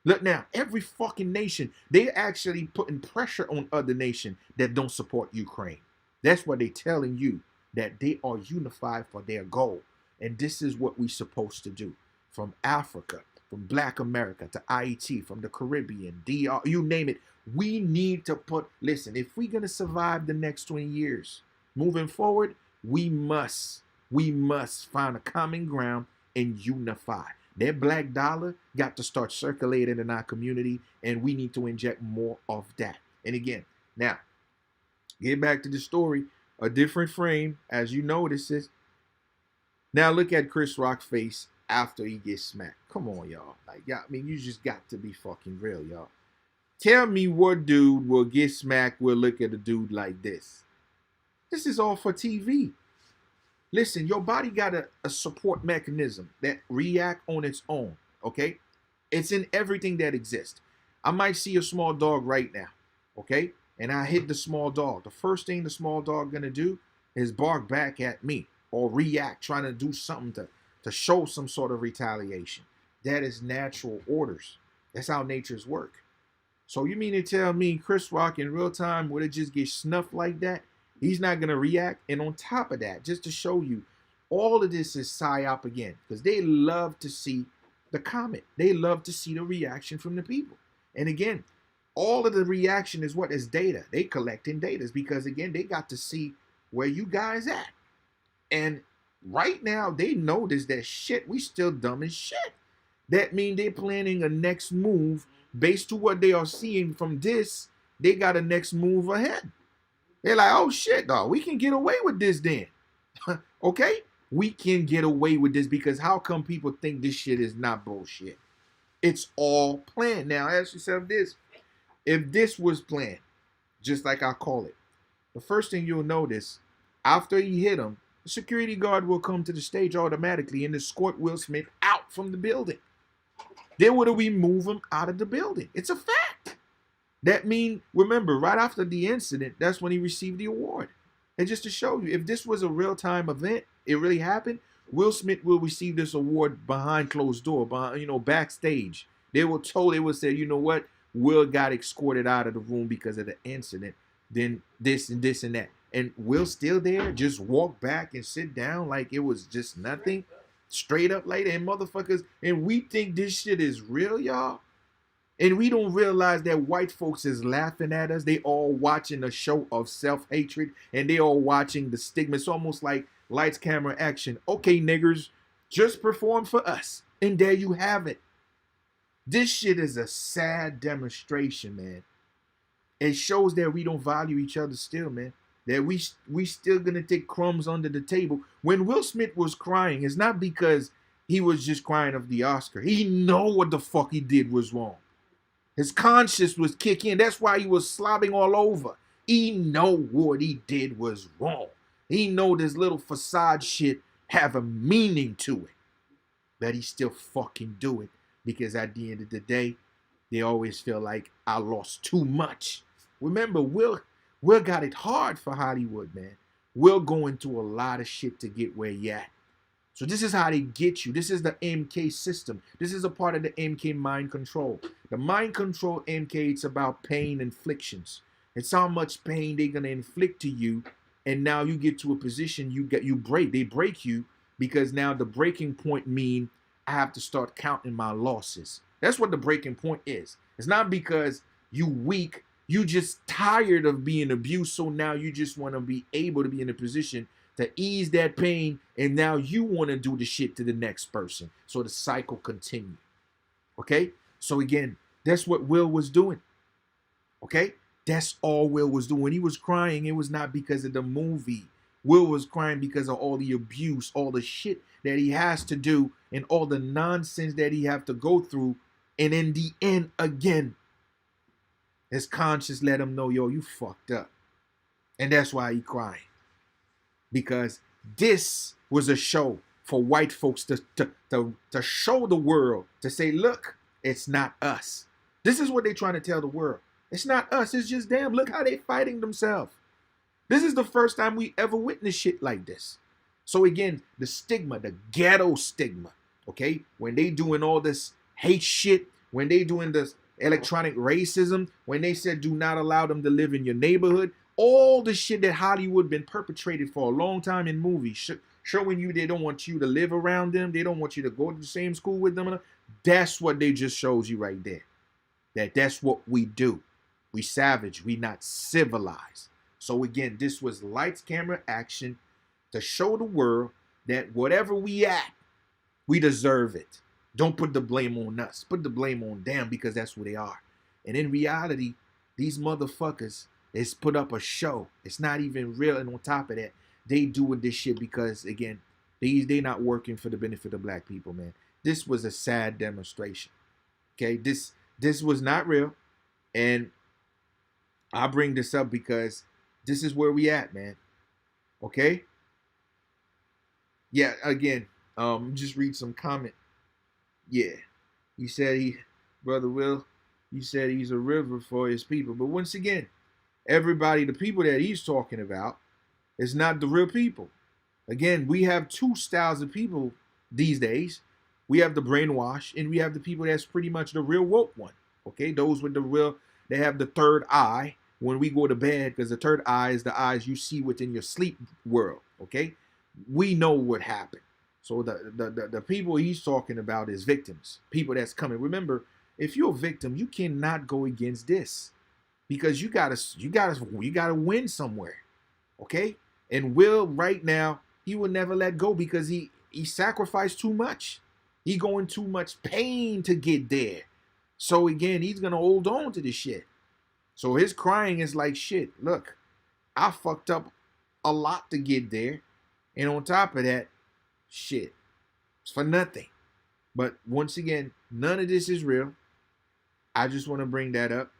Look now, every fucking nation, they actually putting pressure on other nations that don't support Ukraine. That's what they telling you, that they are unified for their goal. And this is what we're supposed to do. From Africa, from Black America to IET, from the Caribbean, DR, you name it. We need to listen, if we're going to survive the next 20 years, moving forward, we must find a common ground and unify. That black dollar got to start circulating in our community, and we need to inject more of that. And again, now, get back to the story, a different frame, as you notice is, now look at Chris Rock's face after he gets smacked. Come on, y'all. Like, yeah, I mean, you just got to be fucking real, y'all. Tell me what dude will get smacked will look at a dude like this. This is all for TV. Listen, your body got a support mechanism that react on its own, okay? It's in everything that exists. I might see a small dog right now, okay? And I hit the small dog. The first thing the small dog gonna do is bark back at me or react, trying to do something to show some sort of retaliation. That is natural orders. That's how natures work. So you mean to tell me Chris Rock in real time, would it just get snuffed like that? He's not going to react. And on top of that, just to show you, all of this is psyop again. Because they love to see the comment. They love to see the reaction from the people. And again, all of the reaction is what is data. They collecting data because, again, they got to see where you guys at. And right now, they notice that shit, we still dumb as shit. That means they're planning a next move based to what they are seeing from this. They got a next move ahead. They're like, oh shit, dog, we can get away with this then. Okay? We can get away with this because how come people think this shit is not bullshit? It's all planned. Now ask yourself this. If this was planned, just like I call it, the first thing you'll notice, after he hit him, the security guard will come to the stage automatically and escort Will Smith out from the building. Then what do we move him out of the building? It's a fact. That means, remember, right after the incident, that's when he received the award. And just to show you, if this was a real-time event, it really happened, Will Smith will receive this award behind closed door, behind, backstage. They will say, you know what? Will got escorted out of the room because of the incident. Then this and this and that. And Will still there, just walk back and sit down like it was just nothing. Straight up like that, and motherfuckers. And we think this shit is real, y'all. And we don't realize that white folks is laughing at us. They all watching a show of self-hatred. And they all watching the stigma. It's almost like lights, camera, action. Okay, niggers, just perform for us. And there you have it. This shit is a sad demonstration, man. It shows that we don't value each other still, man. That we still gonna take crumbs under the table. When Will Smith was crying, it's not because he was just crying of the Oscar. He know what the fuck he did was wrong. His conscience was kicking. That's why he was slobbing all over. He know what he did was wrong. He know this little facade shit have a meaning to it. But he still fucking do it. Because at the end of the day, they always feel like I lost too much. Remember, Will got it hard for Hollywood, man. Will going through a lot of shit to get where you at. So this is how they get you. This is the MK system. This is a part of the MK mind control. The mind control MK, it's about pain inflictions. It's how much pain they're gonna inflict to you, and now you get to a position they break you because now the breaking point mean I have to start counting my losses. That's what the breaking point is. It's not because you weak. You just tired of being abused, so now you just want to be able to be in a position to ease that pain, and now you want to do the shit to the next person, so the cycle continues. Okay? So again, that's what Will was doing. Okay? That's all Will was doing. When he was crying, it was not because of the movie. Will was crying because of all the abuse, all the shit that he has to do, and all the nonsense that he have to go through, and in the end, again, his conscience let him know, yo, you fucked up. And that's why he crying. Because this was a show for white folks to show the world, to say, look, it's not us. This is what they're trying to tell the world. It's not us, it's just them. Look how they fighting themselves. This is the first time we ever witnessed shit like this. So again, the stigma, the ghetto stigma, okay? When they doing all this hate shit, when they doing this electronic racism, when they said do not allow them to live in your neighborhood, all the shit that Hollywood been perpetrated for a long time in movies, showing you they don't want you to live around them, they don't want you to go to the same school with them. That's what they just shows you right there. That's what we do. We savage, we not civilized. So again, this was lights, camera, action to show the world that whatever we at, we deserve it. Don't put the blame on us. Put the blame on them because that's what they are. And in reality, these motherfuckers is put up a show. It's not even real. And on top of that, they doing this shit because, again, they not working for the benefit of black people, man. This was a sad demonstration. Okay, this was not real. And I bring this up because this is where we at, man. Okay? Yeah, again, just read some comment. Yeah. He said Brother Will, he said he's a river for his people. But once again, everybody, the people that he's talking about is not the real people. Again, we have two styles of people these days. We have the brainwash, and we have the people that's pretty much the real woke one. Okay? Those with the real, they have the third eye when we go to bed, because the third eye is the eyes you see within your sleep world. Okay? We know what happened. So the people he's talking about is victims, people that's coming. Remember, if you're a victim, you cannot go against this because you gotta win somewhere. Okay? And Will right now, he will never let go because he sacrificed too much. He going too much pain to get there. So again, he's gonna hold on to this shit. So his crying is like, shit, look, I fucked up a lot to get there. And on top of that, shit, it's for nothing. But once again, none of this is real. I just want to bring that up.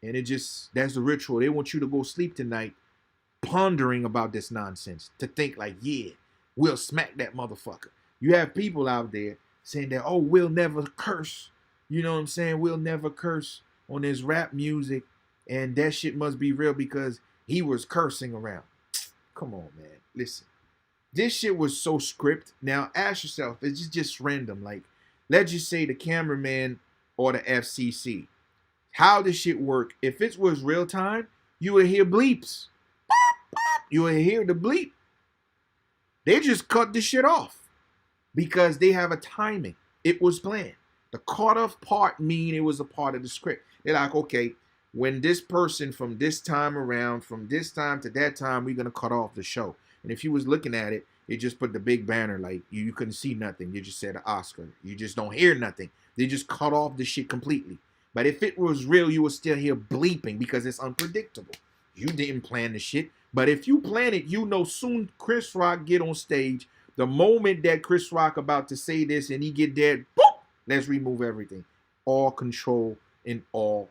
And that's the ritual. They want you to go sleep tonight pondering about this nonsense. To think like, yeah, we'll smack that motherfucker. You have people out there saying that, oh, we'll never curse. You know what I'm saying? We'll never curse on this rap music. And that shit must be real because he was cursing around. Come on, man. Listen. This shit was so scripted. Now, ask yourself, it's just random. Like, let's just say the cameraman or the FCC. How does shit work? If it was real time, you would hear bleeps. You would hear the bleep. They just cut the shit off because they have a timing. It was planned. The cut off part mean it was a part of the script. They're like, okay, when this person from this time around, from this time to that time, we're going to cut off the show. And if you was looking at it, it just put the big banner like you couldn't see nothing. You just said an Oscar. You just don't hear nothing. They just cut off the shit completely. But if it was real, you would still hear bleeping because it's unpredictable. You didn't plan the shit. But if you plan it, you know soon Chris Rock get on stage. The moment that Chris Rock about to say this and he get dead, boop, let's remove everything. All control and all,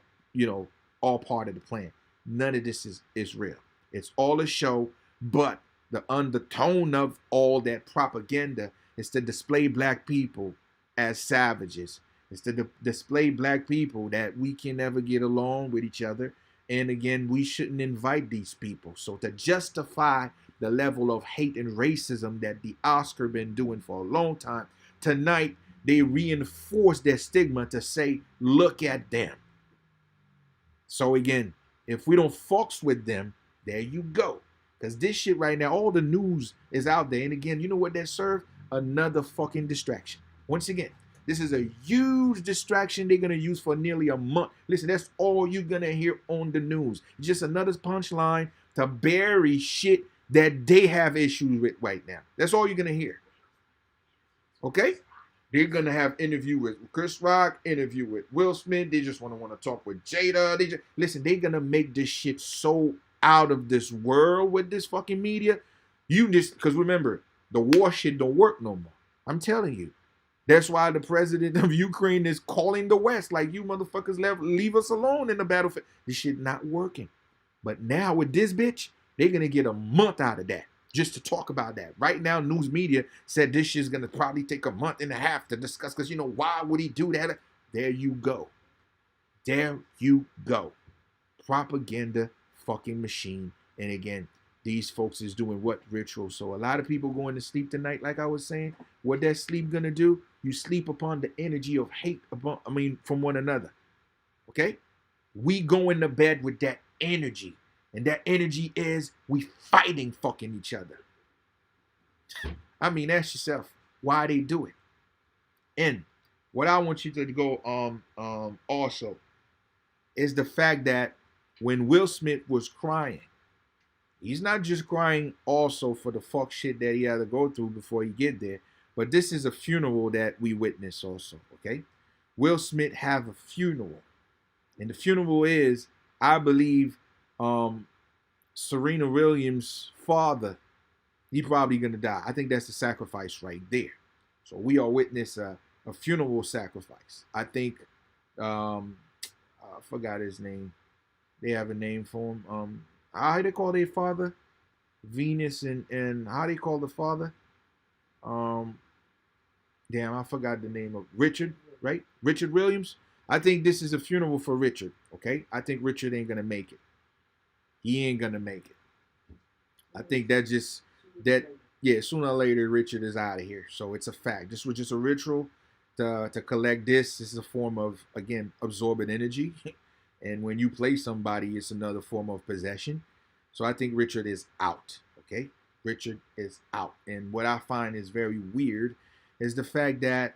all part of the plan. None of this is real. It's all a show, but the undertone of all that propaganda is to display black people as savages. It's to display black people that we can never get along with each other. And again, we shouldn't invite these people. So to justify the level of hate and racism that the Oscar been doing for a long time, tonight they reinforce their stigma to say, look at them. So again, if we don't fucks with them, there you go. Because this shit right now, all the news is out there. And again, you know what that serves? Another fucking distraction. Once again, this is a huge distraction they're going to use for nearly a month. Listen, that's all you're going to hear on the news. Just another punchline to bury shit that they have issues with right now. That's all you're going to hear. Okay? They're going to have interview with Chris Rock, interview with Will Smith. They just want to talk with Jada. Listen, they're going to make this shit so out of this world with this fucking media. Because remember, the war shit don't work no more. I'm telling you. That's why the president of Ukraine is calling the West like, you motherfuckers leave us alone in the battlefield. This shit not working. But now with this bitch, they're going to get a month out of that just to talk about that. Right now, news media said this shit's going to probably take a month and a half to discuss because, why would he do that? There you go. There you go. Propaganda fucking machine. And again, these folks is doing what ritual? So a lot of people going to sleep tonight, like I was saying. What that sleep gonna do? You sleep upon the energy of hate from one another. Okay? We go into bed with that energy. And that energy is we fighting fucking each other. Ask yourself why they do it. And what I want you to go also is the fact that when Will Smith was crying, he's not just crying also for the fuck shit that he had to go through before he get there, but this is a funeral that we witness also, okay? Will Smith have a funeral. And the funeral is, I believe, Serena Williams' father, he probably going to die. I think that's the sacrifice right there. So we are witness a funeral sacrifice. I think, I forgot his name. They have a name for him. How do they call their father? Venus and how do they call the father? Damn, I forgot the name of Richard, right? Richard Williams. I think this is a funeral for Richard, okay? I think Richard ain't going to make it. He ain't going to make it. I think sooner or later, Richard is out of here. So it's a fact. This was just a ritual to collect this. This is a form of, again, absorbent energy. And when you play somebody, it's another form of possession. So I think Richard is out, okay? Richard is out. And what I find is very weird is the fact that,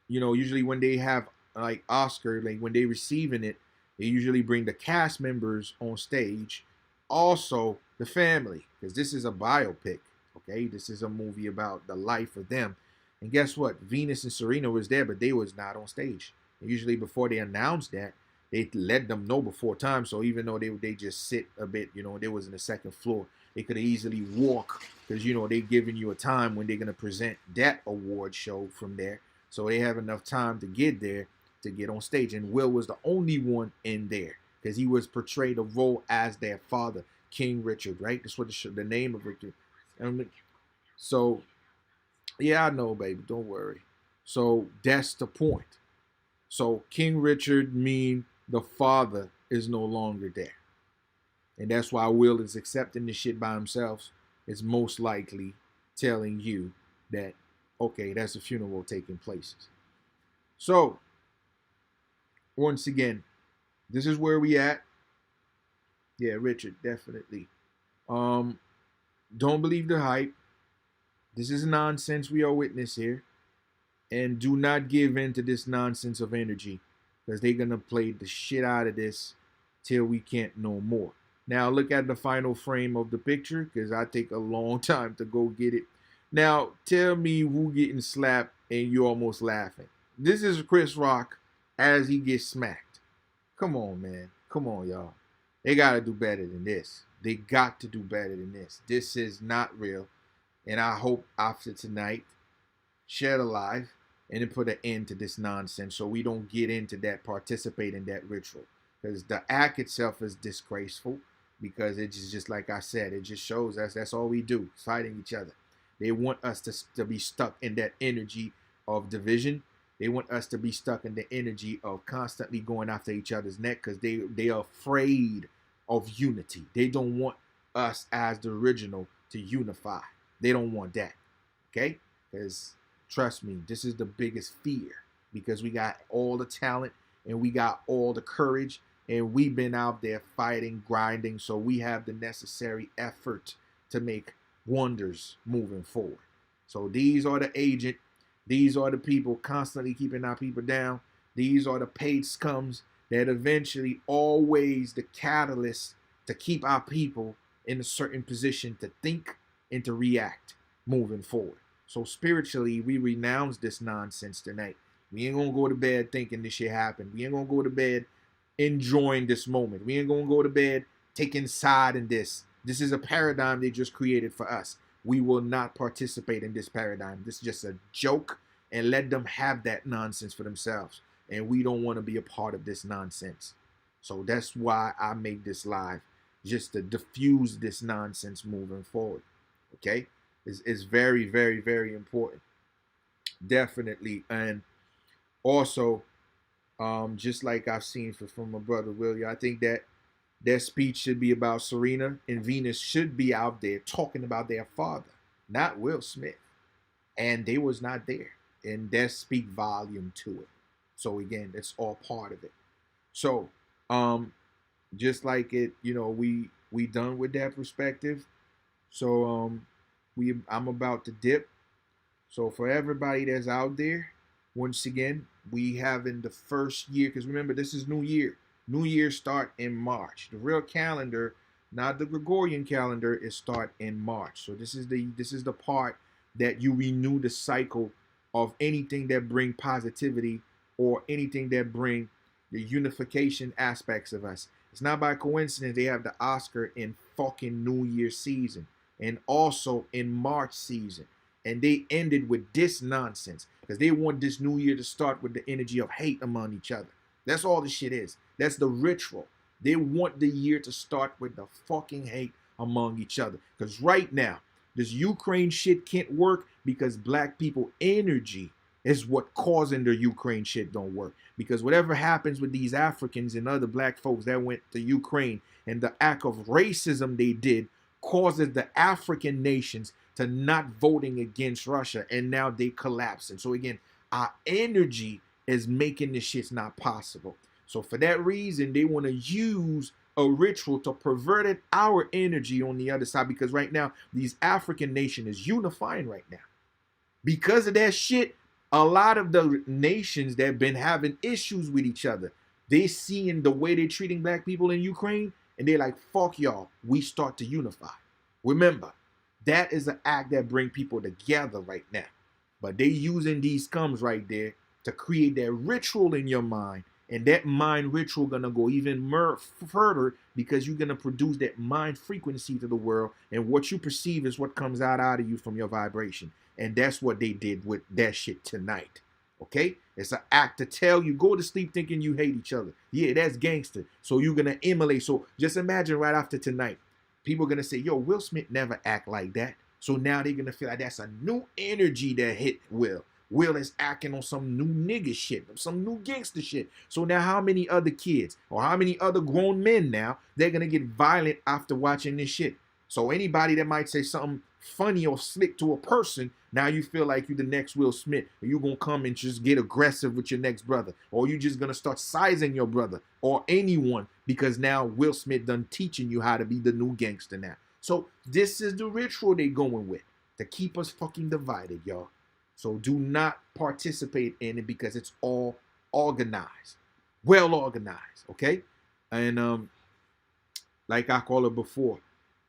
usually when they have, like, Oscar, like, when they receiving it, they usually bring the cast members on stage. Also, the family, because this is a biopic, okay? This is a movie about the life of them. And guess what? Venus and Serena was there, but they was not on stage. And usually before they announced that, they let them know before time. So even though they just sit a bit, they was in the second floor, they could easily walk because they giving you a time when they're gonna present that award show from there. So they have enough time to get there to get on stage. And Will was the only one in there because he was portrayed a role as their father, King Richard, right? That's what the name of Richard. So yeah, I know, baby. Don't worry. So that's the point. So King Richard mean the father is no longer there. And that's why Will is accepting this shit by himself. It's most likely telling you that, okay, that's a funeral taking place. So, once again, this is where we at. Yeah, Richard, definitely. Don't believe the hype. This is nonsense we are witness here. And do not give in to this nonsense of energy, because they're going to play the shit out of this till we can't no more. Now, look at the final frame of the picture, because I take a long time to go get it. Now, tell me who getting slapped and you almost laughing. This is Chris Rock as he gets smacked. Come on, man. Come on, y'all. They got to do better than this. They got to do better than this. This is not real. And I hope after tonight, shed a life and then put an end to this nonsense so we don't get into that, participate in that ritual. Because the act itself is disgraceful, because it's just like I said, it just shows us that's all we do, fighting each other. They want us to be stuck in that energy of division. They want us to be stuck in the energy of constantly going after each other's neck, because they are afraid of unity. They don't want us as the original to unify. They don't want that, okay? Because trust me, this is the biggest fear, because we got all the talent and we got all the courage, and we've been out there fighting, grinding, so we have the necessary effort to make wonders moving forward. So these are the agent, these are the people constantly keeping our people down. These are the paid scums that eventually always the catalyst to keep our people in a certain position to think and to react moving forward. So spiritually, we renounce this nonsense tonight. We ain't gonna go to bed thinking this shit happened. We ain't gonna go to bed enjoying this moment. We ain't gonna go to bed taking side in this. This is a paradigm they just created for us. We will not participate in this paradigm. This is just a joke, and let them have that nonsense for themselves. And we don't want to be a part of this nonsense. So that's why I make this live, just to diffuse this nonsense moving forward. Okay? It's very, very, very important. Definitely. And also, just like I've seen from my brother William, I think that their speech should be about Serena, and Venus should be out there talking about their father, not Will Smith. And they was not there. And that speak volume to it. So again, that's all part of it. So, just like it, we done with that perspective. So I'm about to dip. So for everybody that's out there, once again, we having the first year, because remember, this is New Year. New Year start in March. The real calendar, not the Gregorian calendar, is start in March. So this is the part that you renew the cycle of anything that bring positivity or anything that bring the unification aspects of us. It's not by coincidence they have the Oscar in fucking New Year season and also in March season. And they ended with this nonsense because they want this new year to start with the energy of hate among each other. That's all the shit is. That's the ritual. They want the year to start with the fucking hate among each other. Because right now, this Ukraine shit can't work because black people energy is what causing the Ukraine shit don't work. Because whatever happens with these Africans and other black folks that went to Ukraine and the act of racism they did causes the African nations to not voting against Russia, and now they collapsing. So again, our energy is making this shit not possible. So for that reason, they want to use a ritual to pervert our energy on the other side, because right now, these African nation is unifying right now. Because of that shit, a lot of the nations that have been having issues with each other, they seeing the way they're treating black people in Ukraine, and they're like, fuck y'all, we start to unify. Remember, that is an act that brings people together right now. But they using these scums right there to create that ritual in your mind. And that mind ritual gonna go even further because you're gonna produce that mind frequency to the world, and what you perceive is what comes out of you from your vibration. And that's what they did with that shit tonight. Okay, it's an act to tell you go to sleep thinking you hate each other. Yeah, that's gangster. So you're gonna emulate. So just imagine right after tonight, people are gonna say, "Yo, Will Smith never act like that." So now they're gonna feel like that's a new energy that hit Will. Will is acting on some new nigga shit, some new gangster shit. So now how many other kids or how many other grown men now, they're going to get violent after watching this shit? So anybody that might say something funny or slick to a person, now you feel like you the next Will Smith. Or you going to come and just get aggressive with your next brother. Or you just going to start sizing your brother or anyone because now Will Smith done teaching you how to be the new gangster now. So this is the ritual they going with to keep us fucking divided, y'all. So do not participate in it because it's all organized, well organized, okay? And like I call it before,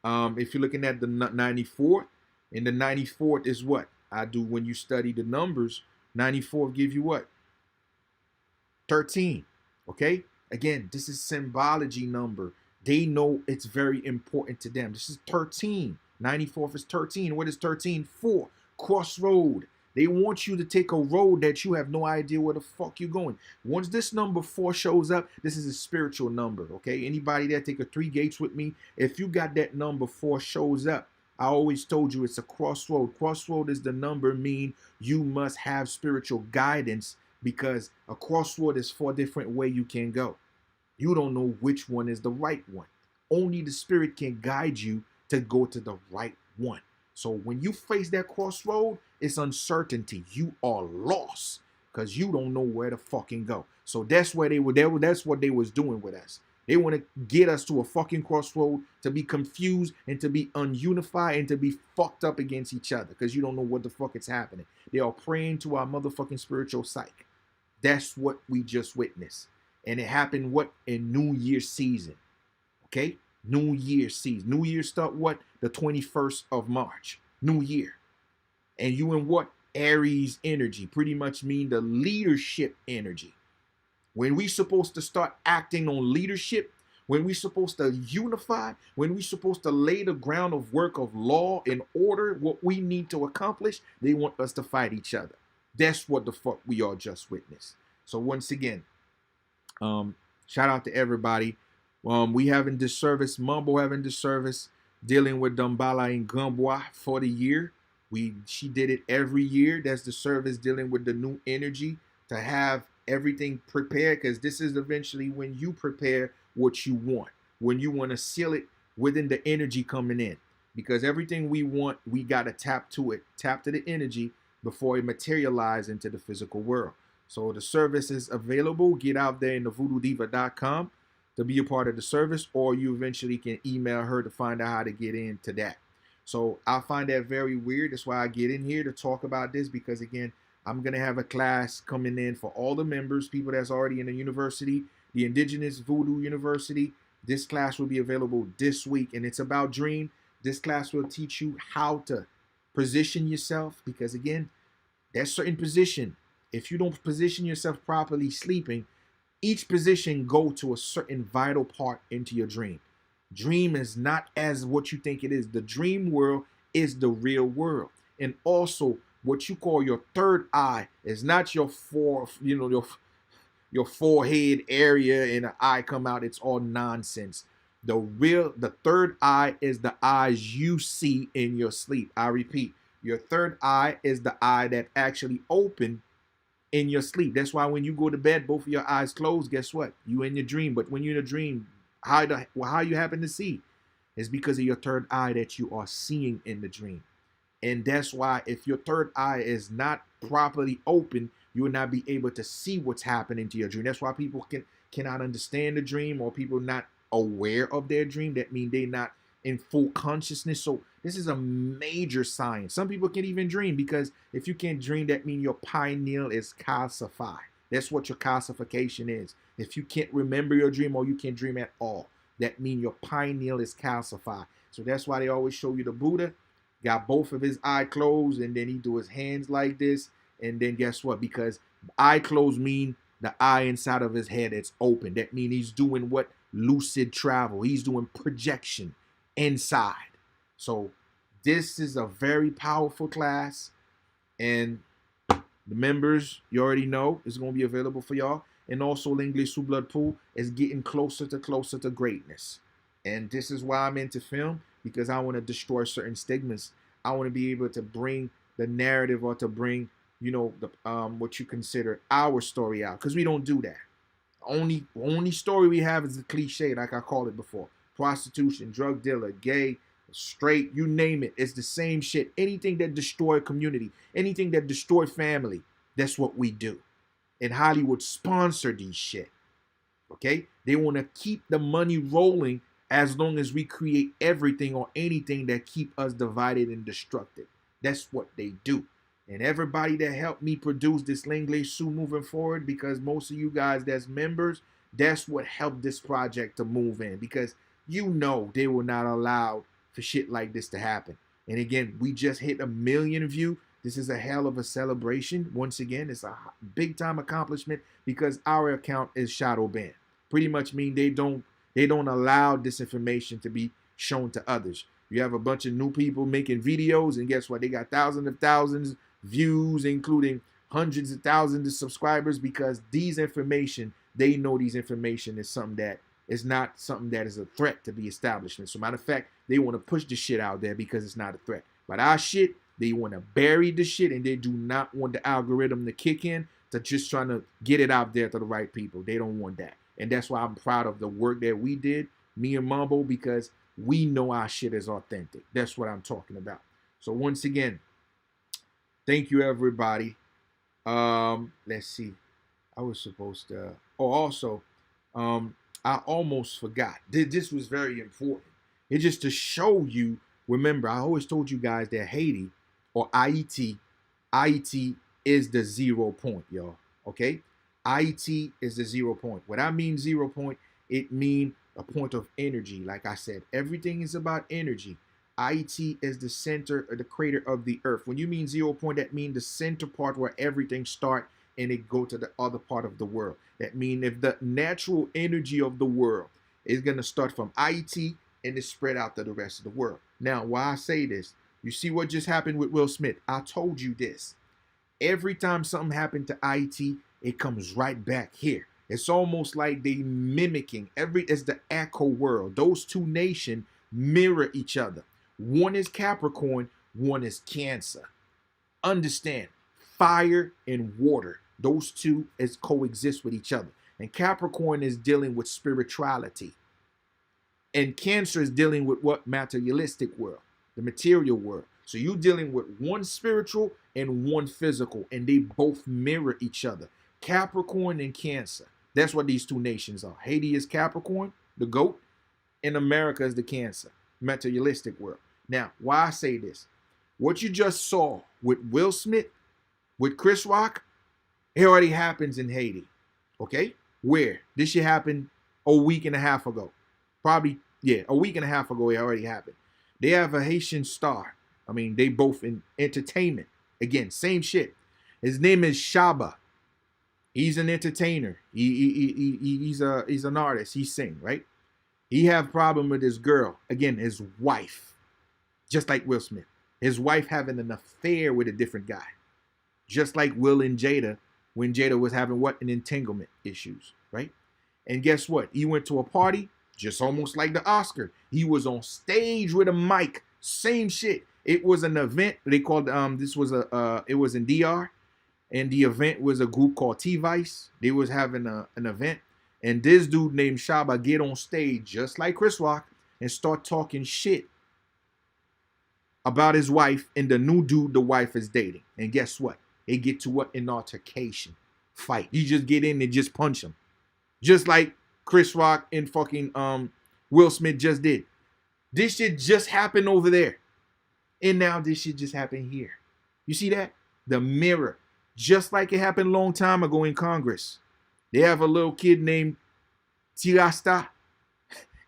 if you're looking at the 94th, and the 94th is what I do when you study the numbers. 94 give you what? 13, okay? Again, this is symbology number. They know it's very important to them. This is 13. 94th is 13. What is 13 for? Crossroad. They want you to take a road that you have no idea where the fuck you're going. Once this number 4 shows up, this is a spiritual number, okay? Anybody that take a 3 gates with me, if you got that number 4 shows up, I always told you it's a crossroad. Crossroad is the number mean you must have spiritual guidance because a crossroad is 4 different ways you can go. You don't know which one is the right one. Only the spirit can guide you to go to the right one. So when you face that crossroad, it's uncertainty. You are lost because you don't know where to fucking go. So that's where that's what they was doing with us. They want to get us to a fucking crossroad to be confused and to be ununified and to be fucked up against each other because you don't know what the fuck is happening. They are praying to our motherfucking spiritual psyche. That's what we just witnessed. And it happened what? In New Year's season. Okay? New Year's season. New Year start what? The 21st of March. New Year. And you in what? Aries energy. Pretty much mean the leadership energy. When we supposed to start acting on leadership, when we supposed to unify, when we supposed to lay the ground of work of law and order, what we need to accomplish, they want us to fight each other. That's what the fuck we all just witnessed. So once again, shout out to everybody. We having this service, Mumbo having this service, dealing with DAMBALA and Gamboa for the year. She did it every year. That's the service dealing with the new energy to have everything prepared because this is eventually when you prepare what you want. When you want to seal it within the energy coming in. Because everything we want, we got to tap to it. Tap to the energy before it materializes into the physical world. So the service is available. Get out there in the voodoodiva.com. to be a part of the service, or you eventually can email her to find out how to get into that. So I find that very weird. That's why I get in here to talk about this because, again, I'm going to have a class coming in for all the members, people that's already in the university, the Indigenous Voodoo University. This class will be available this week, and it's about dream. This class will teach you how to position yourself because, again, there's certain position. If you don't position yourself properly sleeping, each position go to a certain vital part into your dream. Dream is not as what you think it is. The dream world is the real world. And also what you call your third eye is not your your forehead area and an eye come out. It's all nonsense. The third eye is the eyes you see in your sleep. I repeat, your third eye is the eye that actually open in your sleep. That's why when you go to bed, both of your eyes closed, guess what? You in your dream. But when you're in a dream, how you happen to see is because of your third eye that you are seeing in the dream. And that's why if your third eye is not properly open, you will not be able to see what's happening to your dream. That's why people cannot understand the dream, or people not aware of their dream. That means they're not in full consciousness. So this is a major sign. Some people can't even dream because if you can't dream, that means your pineal is calcified. That's what your calcification is. If you can't remember your dream or you can't dream at all, that means your pineal is calcified. So that's why they always show you the Buddha. got both of his eye closed, and then he do his hands like this, and then guess what? Because eye closed mean the eye inside of his head is open. That means he's doing what? Lucid travel. He's doing projection inside. So this is a very powerful class, and the members, you already know, is going to be available for y'all. And also, l'English sous blood pool is getting closer to greatness. And this is why I'm into film, because I want to destroy certain stigmas. I want to be able to bring the narrative, or to bring, you know, the what you consider our story out, because we don't do that. Only story we have is the cliche, like I called it before: prostitution, drug dealer, gay, straight, you name it. It's the same shit. Anything that destroy community, anything that destroy family, that's what we do. And Hollywood sponsor these shit. Okay? They want to keep the money rolling as long as we create everything or anything that keep us divided and destructive. That's what they do. And everybody that helped me produce this L'English Sous moving forward, because most of you guys that's members, that's what helped this project to move in, because you know they will not allow for shit like this to happen. And again, we just hit 1 million views. This is a hell of a celebration. Once again, it's a big time accomplishment, because our account is shadow banned. Pretty much mean they don't allow this information to be shown to others. You have a bunch of new people making videos, and guess what? They got thousands of thousands views, including hundreds of thousands of subscribers, because these information, they know these information is something that is not something that is a threat to the establishment. So matter of fact, they want to push the shit out there because it's not a threat. But our shit, they want to bury the shit, and they do not want the algorithm to kick in to just trying to get it out there to the right people. They don't want that. And that's why I'm proud of the work that we did, me and Mambo, because we know our shit is authentic. That's what I'm talking about. So once again, thank you, everybody. Let's see. I was supposed to. Oh, also, I almost forgot. This was very important. It's just to show you. Remember, I always told you guys that Haiti, or IET is the 0 point, y'all. Okay? IET is the 0 point. What I mean 0 point, it means a point of energy. Like I said, everything is about energy. IET is the center or the crater of the earth. When you mean 0 point, that means the center part where everything starts and it go to the other part of the world. That means if the natural energy of the world is going to start from IET and it spread out to the rest of the world. Now, why I say this, you see what just happened with Will Smith? I told you this. Every time something happened to IET, it comes right back here. It's almost like they mimicking it's the echo world. Those two nations mirror each other. One is Capricorn, one is Cancer. Understand, fire and water, those two coexist with each other. And Capricorn is dealing with spirituality. And Cancer is dealing with what? Materialistic world, the material world. So you're dealing with one spiritual and one physical, and they both mirror each other. Capricorn and Cancer. That's what these two nations are. Haiti is Capricorn, the goat, and America is the Cancer, materialistic world. Now, why I say this? What you just saw with Will Smith, with Chris Rock, it already happens in Haiti. Okay? Where? This shit happened a week and a half ago. Probably, yeah, a week and a half ago it already happened. They have a Haitian star. I mean, they both in entertainment. Again, same shit. His name is Shaba. He's an entertainer. He's an artist. He sing, right? He have problem with his girl. Again, his wife. Just like Will Smith. His wife having an affair with a different guy. Just like Will and Jada, when Jada was having what? An entanglement issues, right? And guess what? He went to a party, just almost like the Oscar. He was on stage with a mic. Same shit. It was an event. They called, it was in DR. And the event was a group called T-Vice. They was having an event. And this dude named Shaba get on stage, just like Chris Rock, and start talking shit about his wife and the new dude the wife is dating. And guess what? They get to what? An altercation. Fight. You just get in and just punch him. Just like Chris Rock and fucking Will Smith just did. This shit just happened over there. And now this shit just happened here. You see that? The mirror. Just like it happened a long time ago in Congress. They have a little kid named Tirasta.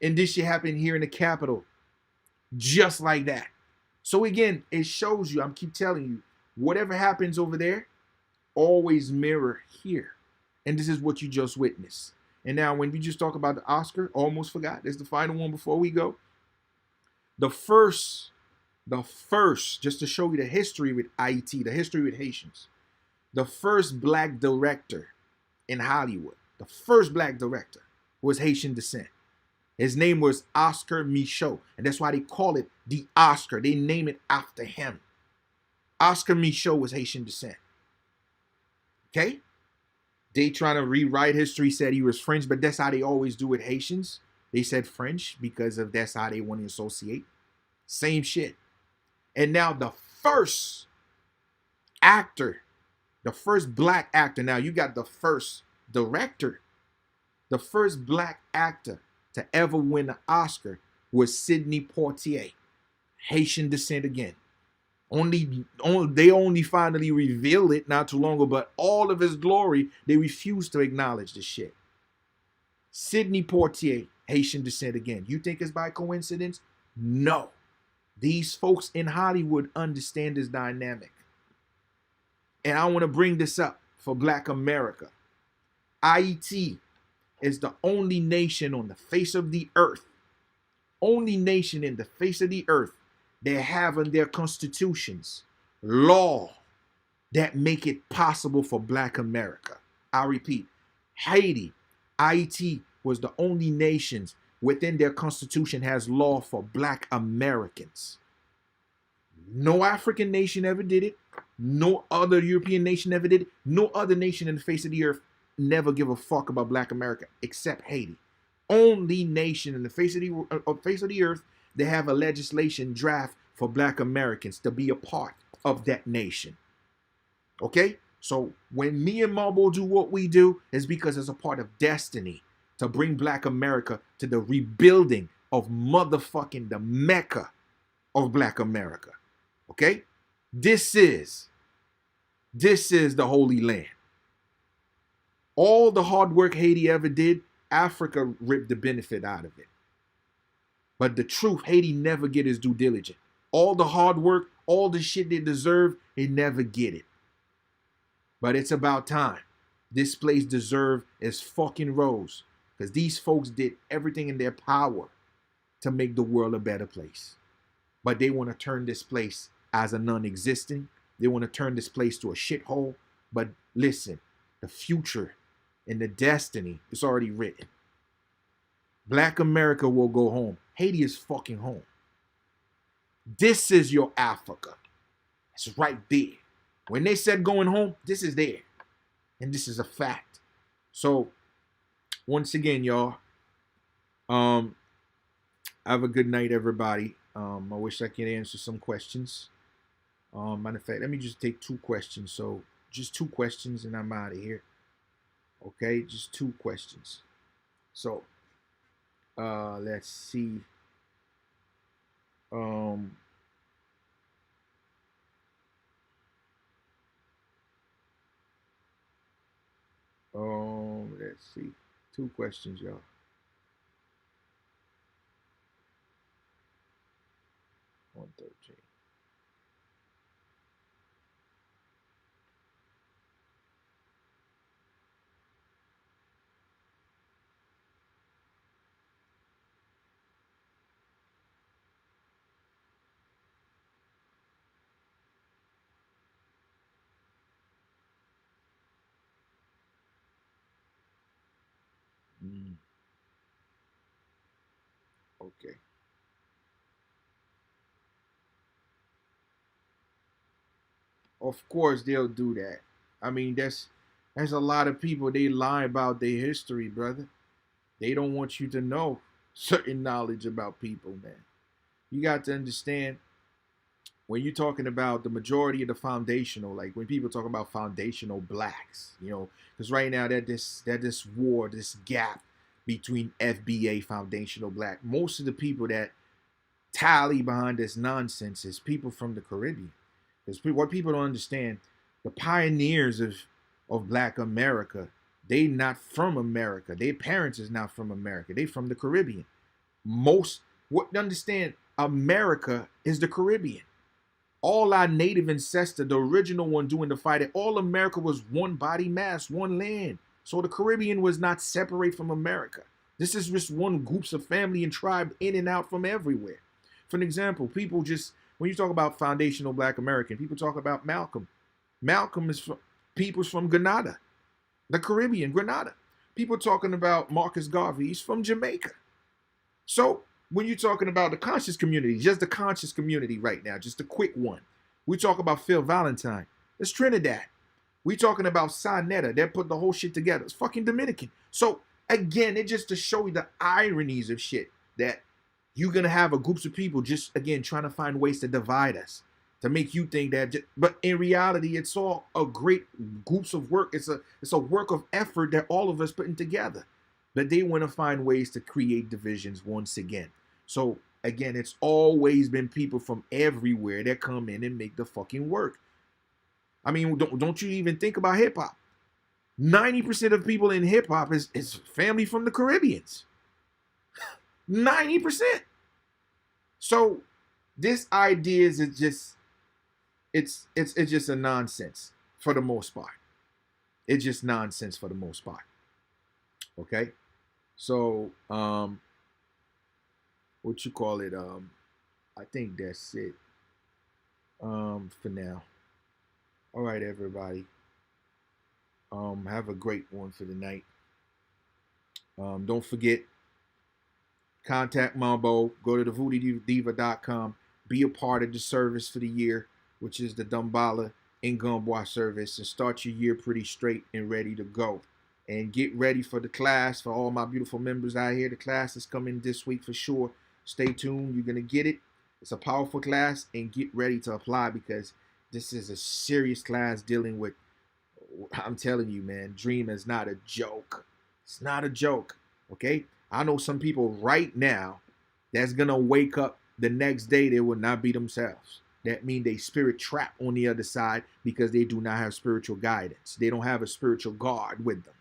And this shit happened here in the Capitol. Just like that. So again, it shows you, I'm keep telling you, whatever happens over there, always mirror here. And this is what you just witnessed. And now when we just talk about the Oscar, almost forgot, there's the final one before we go. The first, just to show you the history with Haiti, the history with Haitians, the first black director in Hollywood, the first black director was Haitian descent. His name was Oscar Michaud, and that's why they call it the Oscar. They name it after him. Oscar Michaud was Haitian descent. Okay? They trying to rewrite history, said he was French, but that's how they always do with Haitians. They said French because of that's how they want to associate. Same shit. And now the first actor, the first black actor, now you got the first director, the first black actor to ever win an Oscar was Sidney Poitier, Haitian descent again. They only finally revealed it not too long ago, but all of his glory, they refused to acknowledge this shit. Sidney Poitier, Haitian descent again. You think it's by coincidence? No. These folks in Hollywood understand this dynamic. And I want to bring this up for Black America. Haiti is the only nation on the face of the earth, only nation in the face of the earth that have in their constitutions law that make it possible for Black America. I repeat, Haiti was the only nations within their constitution has law for Black Americans. No African nation ever did it. No other European nation ever did it. No other nation in the face of the earth never give a fuck about Black America except Haiti. Only nation in the face of the earth that have a legislation draft for Black Americans to be a part of that nation. Okay? So when me and Marble do what we do, it's because it's a part of destiny to bring Black America to the rebuilding of motherfucking the Mecca of Black America. Okay? This is the Holy Land. All the hard work Haiti ever did, Africa ripped the benefit out of it. But the truth, Haiti never get his due diligence. All the hard work, all the shit they deserve, they never get it. But it's about time. This place deserve its fucking rose. Because these folks did everything in their power to make the world a better place. But they want to turn this place as a non-existent. They want to turn this place to a shithole. But listen, the future and the destiny is already written. Black America will go home. Haiti is fucking home. This is your Africa. It's right there. When they said going home, this is there. And this is a fact. So, once again, y'all, have a good night, everybody. I wish I could answer some questions. Matter of fact, let me just take 2 questions. So, just 2 questions and I'm out of here. Okay, just 2 questions. So, let's see. Let's see. 2 questions, y'all. On 13. Okay. Of course they'll do that. I mean, there's a lot of people, they lie about their history, brother. They don't want you to know certain knowledge about people, man. You got to understand when you're talking about the majority of the foundational, like when people talk about foundational blacks, you know, because right now that this war, this gap between FBA, foundational black, most of the people that tally behind this nonsense is people from the Caribbean. Because what people don't understand, the pioneers of Black America, they not from America. Their parents is not from America. They from the Caribbean. Understand, America is the Caribbean. All our native ancestor, the original one doing the fighting, all America was one body mass, one land. So the Caribbean was not separate from America. This is just one groups of family and tribe in and out from everywhere. For an example, people just, when you talk about foundational Black American, people talk about Malcolm. Malcolm is from, people's from Grenada, the Caribbean, Grenada. People talking about Marcus Garvey, he's from Jamaica. So when you're talking about the conscious community, just the conscious community right now, just a quick one. We talk about Phil Valentine. It's Trinidad. We talking about Sinetta. That put the whole shit together. It's fucking Dominican. So again, it just to show you the ironies of shit that you're going to have a groups of people just, again, trying to find ways to divide us, to make you think that, but in reality, it's all a great groups of work. It's a work of effort that all of us putting together. But they want to find ways to create divisions once again. So again, it's always been people from everywhere that come in and make the fucking work. I mean, don't you even think about hip hop? 90% of people in hip hop is family from the Caribbeans. 90%. So this idea is just it's just a nonsense for the most part. It's just nonsense for the most part. Okay? So what you call it? I think that's it. For now. All right, everybody. Have a great one for the night. Don't forget, contact Mambo. Go to the voodoodiva.com. Be a part of the service for the year, which is the DAMBALA and Gumbois service, and start your year pretty straight and ready to go. And get ready for the class. For all my beautiful members out here, the class is coming this week for sure. Stay tuned. You're going to get it. It's a powerful class, and get ready to apply because this is a serious class dealing with, I'm telling you, man, dream is not a joke. It's not a joke, okay? I know some people right now that's going to wake up the next day, they will not be themselves. That means they spirit trapped on the other side because they do not have spiritual guidance. They don't have a spiritual guard with them,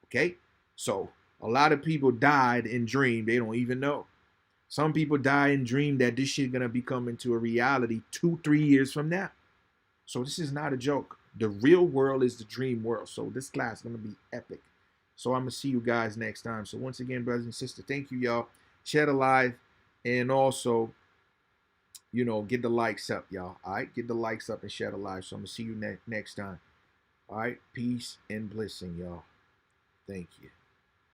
okay? So a lot of people died in dream. They don't even know. Some people die in dream that this shit going to become into a reality 2-3 years from now. So this is not a joke. The real world is the dream world. So this class is going to be epic. So I'm going to see you guys next time. So once again, brothers and sisters, thank you, y'all. Share the live and also, you know, get the likes up, y'all. All right? Get the likes up and share the live. So I'm going to see you next time. All right? Peace and blessing, y'all. Thank you.